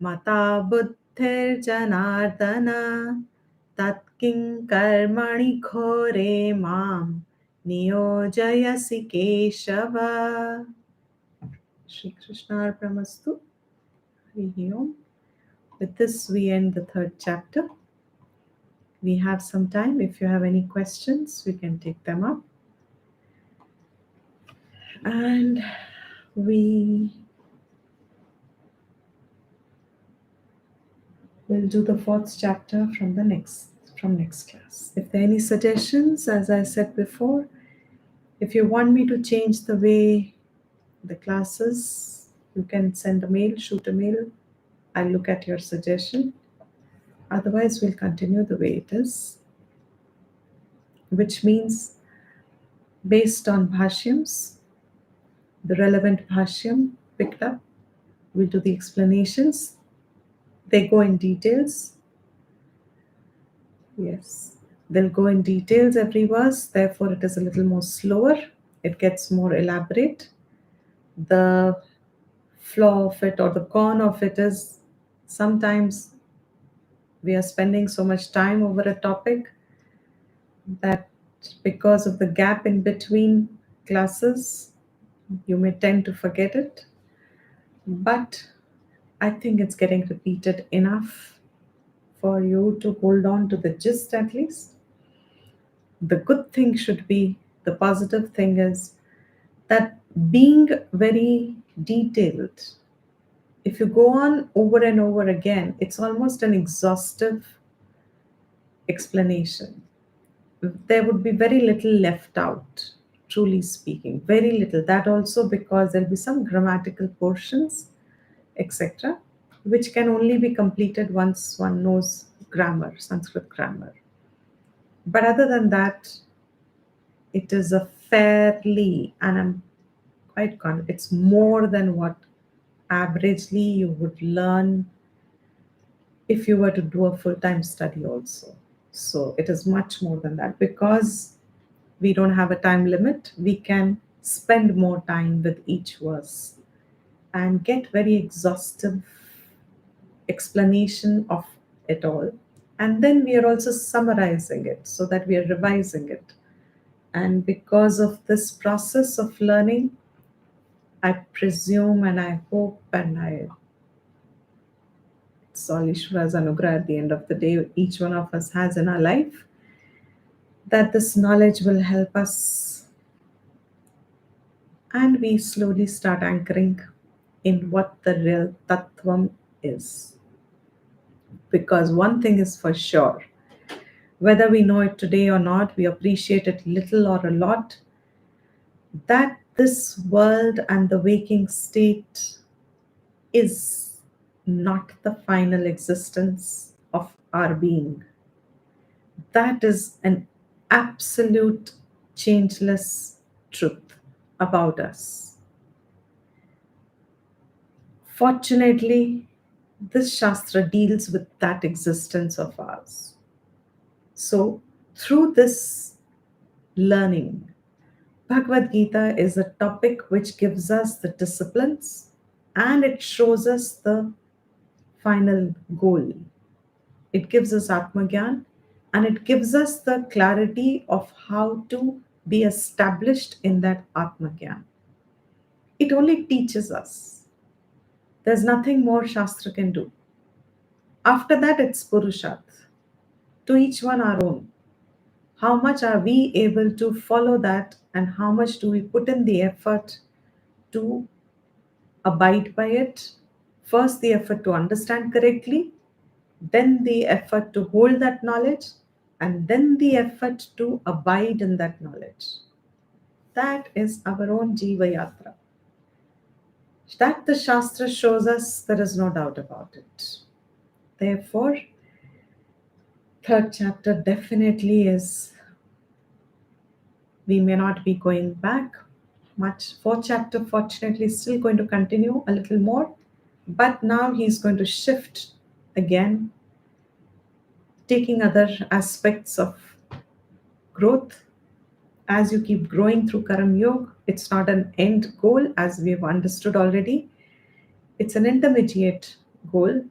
Mata Buddhir-janardana Tatking Karmani Khore Mam Niyojayasi Keshava. Shri Krishna Arpamastu. Harihi Om. With this, we end the third chapter. We have some time. If you have any questions, we can take them up. And we will do the fourth chapter from next class. If there are any suggestions, as I said before, if you want me to change the way the classes, you can send a mail, shoot a mail. I'll look at your suggestion. Otherwise, we'll continue the way it is, which means based on bhashyams, the relevant bhashyam picked up. We'll do the explanations. They go in details. Yes, they'll go in details every verse, therefore, it is a little more slower. It gets more elaborate. The flaw of it or the con of it is sometimes we are spending so much time over a topic that because of the gap in between classes, you may tend to forget it. But I think it's getting repeated enough for you to hold on to the gist at least. The good thing should be, the positive thing is that being very detailed, if you go on over and over again, it's almost an exhaustive explanation. There would be very little left out, truly speaking. Very little. That also because there'll be some grammatical portions, etc., which can only be completed once one knows grammar, Sanskrit grammar. But other than that, it is a fairly, and I'm quite confident, it's more than what averagely you would learn if you were to do a full time study also. So it is much more than that because we don't have a time limit. We can spend more time with each verse and get very exhaustive explanation of it all. And then we are also summarizing it so that we are revising it. And because of this process of learning, I presume and I hope and it's all Ishvara's anugrah at the end of the day, each one of us has in our life, that this knowledge will help us and we slowly start anchoring in what the real tattvam is. Because one thing is for sure, whether we know it today or not, we appreciate it little or a lot, that this world and the waking state is not the final existence of our being. That is an absolute changeless truth about us. Fortunately, this Shastra deals with that existence of ours. So, through this learning, Bhagavad Gita is a topic which gives us the disciplines and it shows us the final goal. It gives us Atmagyan and it gives us the clarity of how to be established in that Atmagyan. It only teaches us. There's nothing more Shastra can do. After that, it's Purushat. To each one our own. How much are we able to follow that, and how much do we put in the effort to abide by it? First, the effort to understand correctly, then the effort to hold that knowledge, and then the effort to abide in that knowledge. That is our own Jiva Yatra. That the Shastra shows us, there is no doubt about it. Therefore, third chapter definitely is, we may not be going back much. Fourth chapter, fortunately, is still going to continue a little more, but now he's going to shift again, taking other aspects of growth. As you keep growing through Karam Yoga, it's not an end goal, as we've understood already. It's an intermediate goal.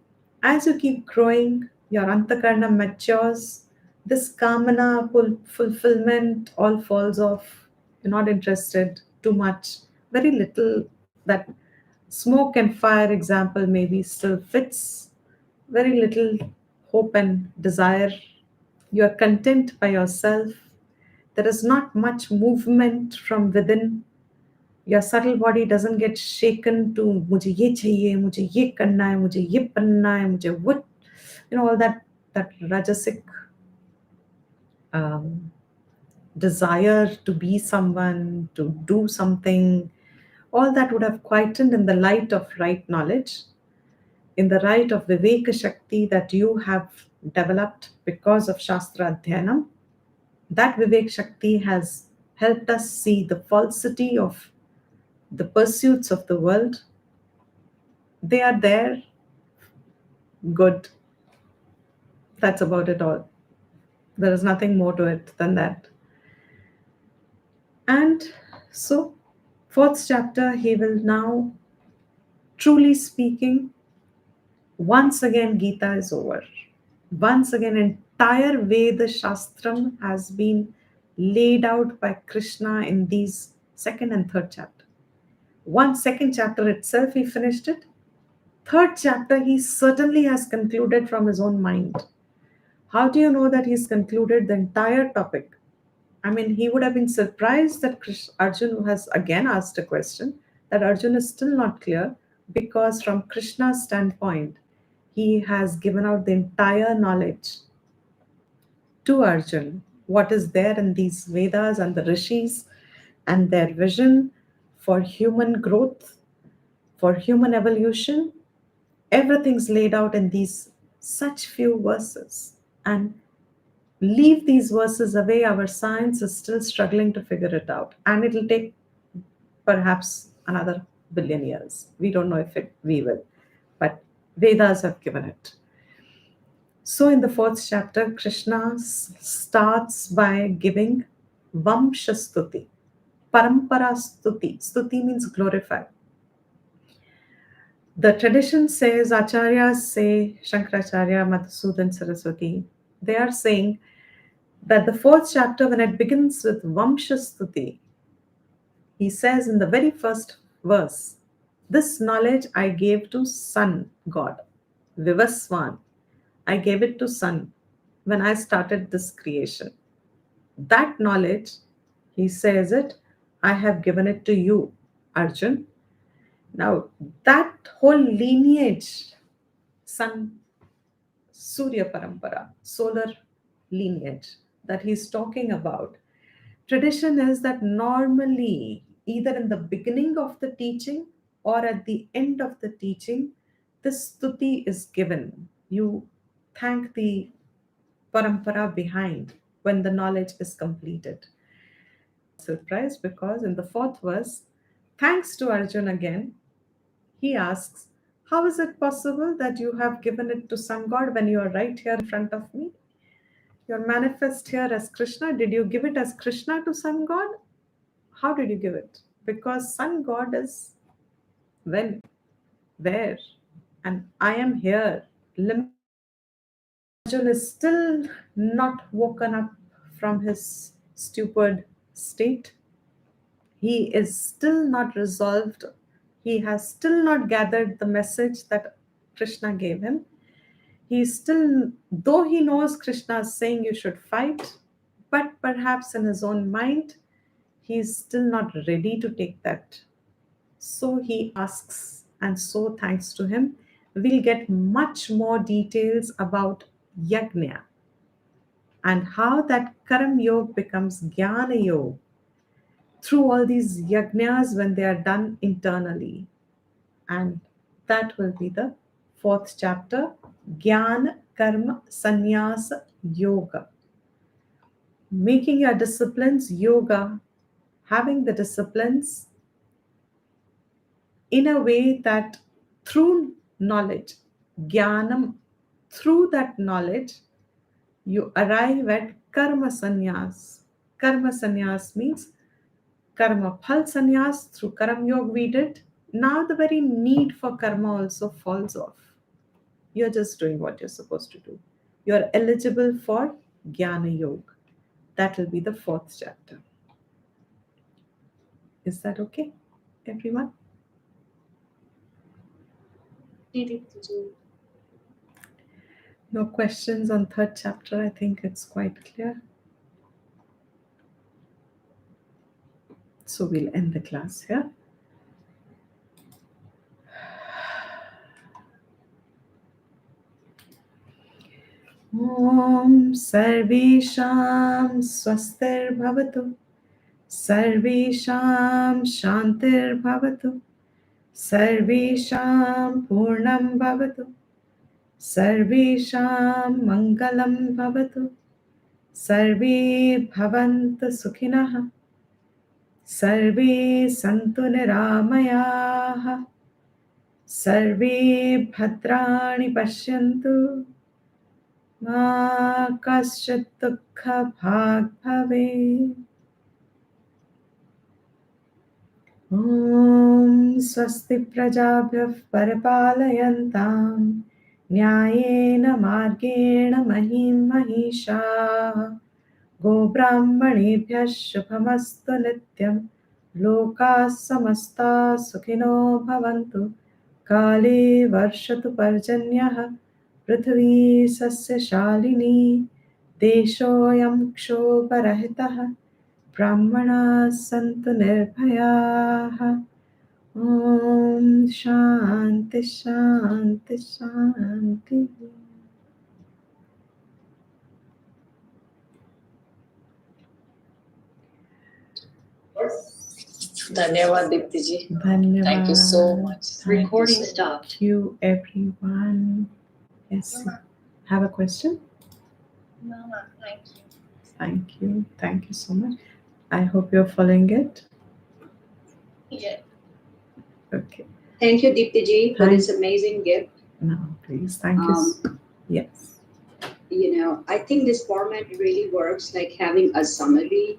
As you keep growing, your antakarna matures, this kamana fulfillment all falls off. You're not interested too much. Very little. That smoke and fire example maybe still fits. Very little hope and desire. You are content by yourself. There is not much movement from within. Your subtle body doesn't get shaken to मुझे ये चाहिए, मुझे ये करना है, मुझे ये बनना है, मुझे what, all that rajasic um, desire to be someone, to do something, all that would have quietened in the light of right knowledge, in the light of Viveka Shakti that you have developed because of Shastra Adhyanam. That Vivek Shakti has helped us see the falsity of the pursuits of the world. They are there, good. That's about it all. There is nothing more to it than that. And so, fourth chapter, he will now, truly speaking, once again, Gita is over. Once again, entire Veda Shastram has been laid out by Krishna in these second and third chapter. One second chapter itself, he finished it. Third chapter, he certainly has concluded from his own mind. How do you know that he's concluded the entire topic? I mean, he would have been surprised that Arjun has again asked a question that Arjun is still not clear, because from Krishna's standpoint, he has given out the entire knowledge to Arjun, what is there in these Vedas and the Rishis and their vision for human growth, for human evolution. Everything's laid out in these such few verses. And leave these verses away, our science is still struggling to figure it out. And it'll take perhaps another billion years. We don't know if we will, but Vedas have given it. So, in the fourth chapter, Krishna starts by giving Vamshastuti, Parampara Stuti. Stuti means glorify. The tradition says, Acharyas say, Shankaracharya, Madhusudan Saraswati, they are saying that the fourth chapter, when it begins with Vamshastuti, he says in the very first verse, this knowledge I gave to Sun God, Vivaswan. I gave it to Sun when I started this creation. That knowledge, he says it, I have given it to you, Arjun. Now, that whole lineage, Sun, Surya Parampara, solar lineage that he's talking about, tradition is that normally, either in the beginning of the teaching or at the end of the teaching, this stuti is given. You thank the parampara behind when the knowledge is completed. Surprise, because in the fourth verse, thanks to Arjun again, he asks, how is it possible that you have given it to Sun God when you are right here in front of me? You're manifest here as Krishna. Did you give it as Krishna to Sun God? How did you give it? Because Sun God is when, where, and I am here. Arjun is still not woken up from his stupid state. He is still not resolved. He has still not gathered the message that Krishna gave him. He still, though he knows Krishna is saying you should fight, but perhaps in his own mind, he is still not ready to take that. So he asks, and so thanks to him, we'll get much more details about yajna and how that karam yoga becomes jnana yoga through all these yajnas when they are done internally. And that will be the fourth chapter, Jnana Karma Sannyasa Yoga. Making your disciplines yoga, having the disciplines in a way that through knowledge, Jnanam, through that knowledge, you arrive at Karma Sannyas. Karma Sannyas means Karma Phal Sannyas, through Karam Yoga we did. Now the very need for karma also falls off. You're just doing what you're supposed to do. You're eligible for Jnana Yoga. That will be the fourth chapter. Is that okay, everyone? No questions on third chapter? I think it's quite clear. So we'll end the class here. Om Sarvesham Swastir Bhavatu Sarvesham Shantir Bhavatu Sarvesham Purnam Bhavatu Sarvesham Mangalam Bhavatu Sarve Bhavantu Sukhinah सर्वे सन्तु निरामयाः सर्वे भद्राणि पश्यन्तु मा कश्चित् दुःखभाग् भवेत् ॐ स्वस्ति प्रजाभ्यः परिपालयन्तां न्यायेन मार्गेण महीं महिषाः गोब्राह्मणेभ्यः शुभमस्तु नित्यं लोकाः समस्ताः सुखिनो भवन्तु काले वर्षतु पर्जन्यः पृथिवी सस्यशालिनी देशोऽयं क्षोभरहितः ब्राह्मणाः सन्तु निर्भयाः ॐ शान्ति शान्ति शान्तिः Dhanyavad Dipti ji. Dhanyavad. Thank you so much. Recording Thank you so stopped. Thank you, everyone. Yes. Have a question? No, thank you. Thank you. Thank you so much. I hope you're following it. Yeah. Okay. Thank you, Deepti ji, for this amazing gift. No, please. Thank you. Yes. I think this format really works, like having a summary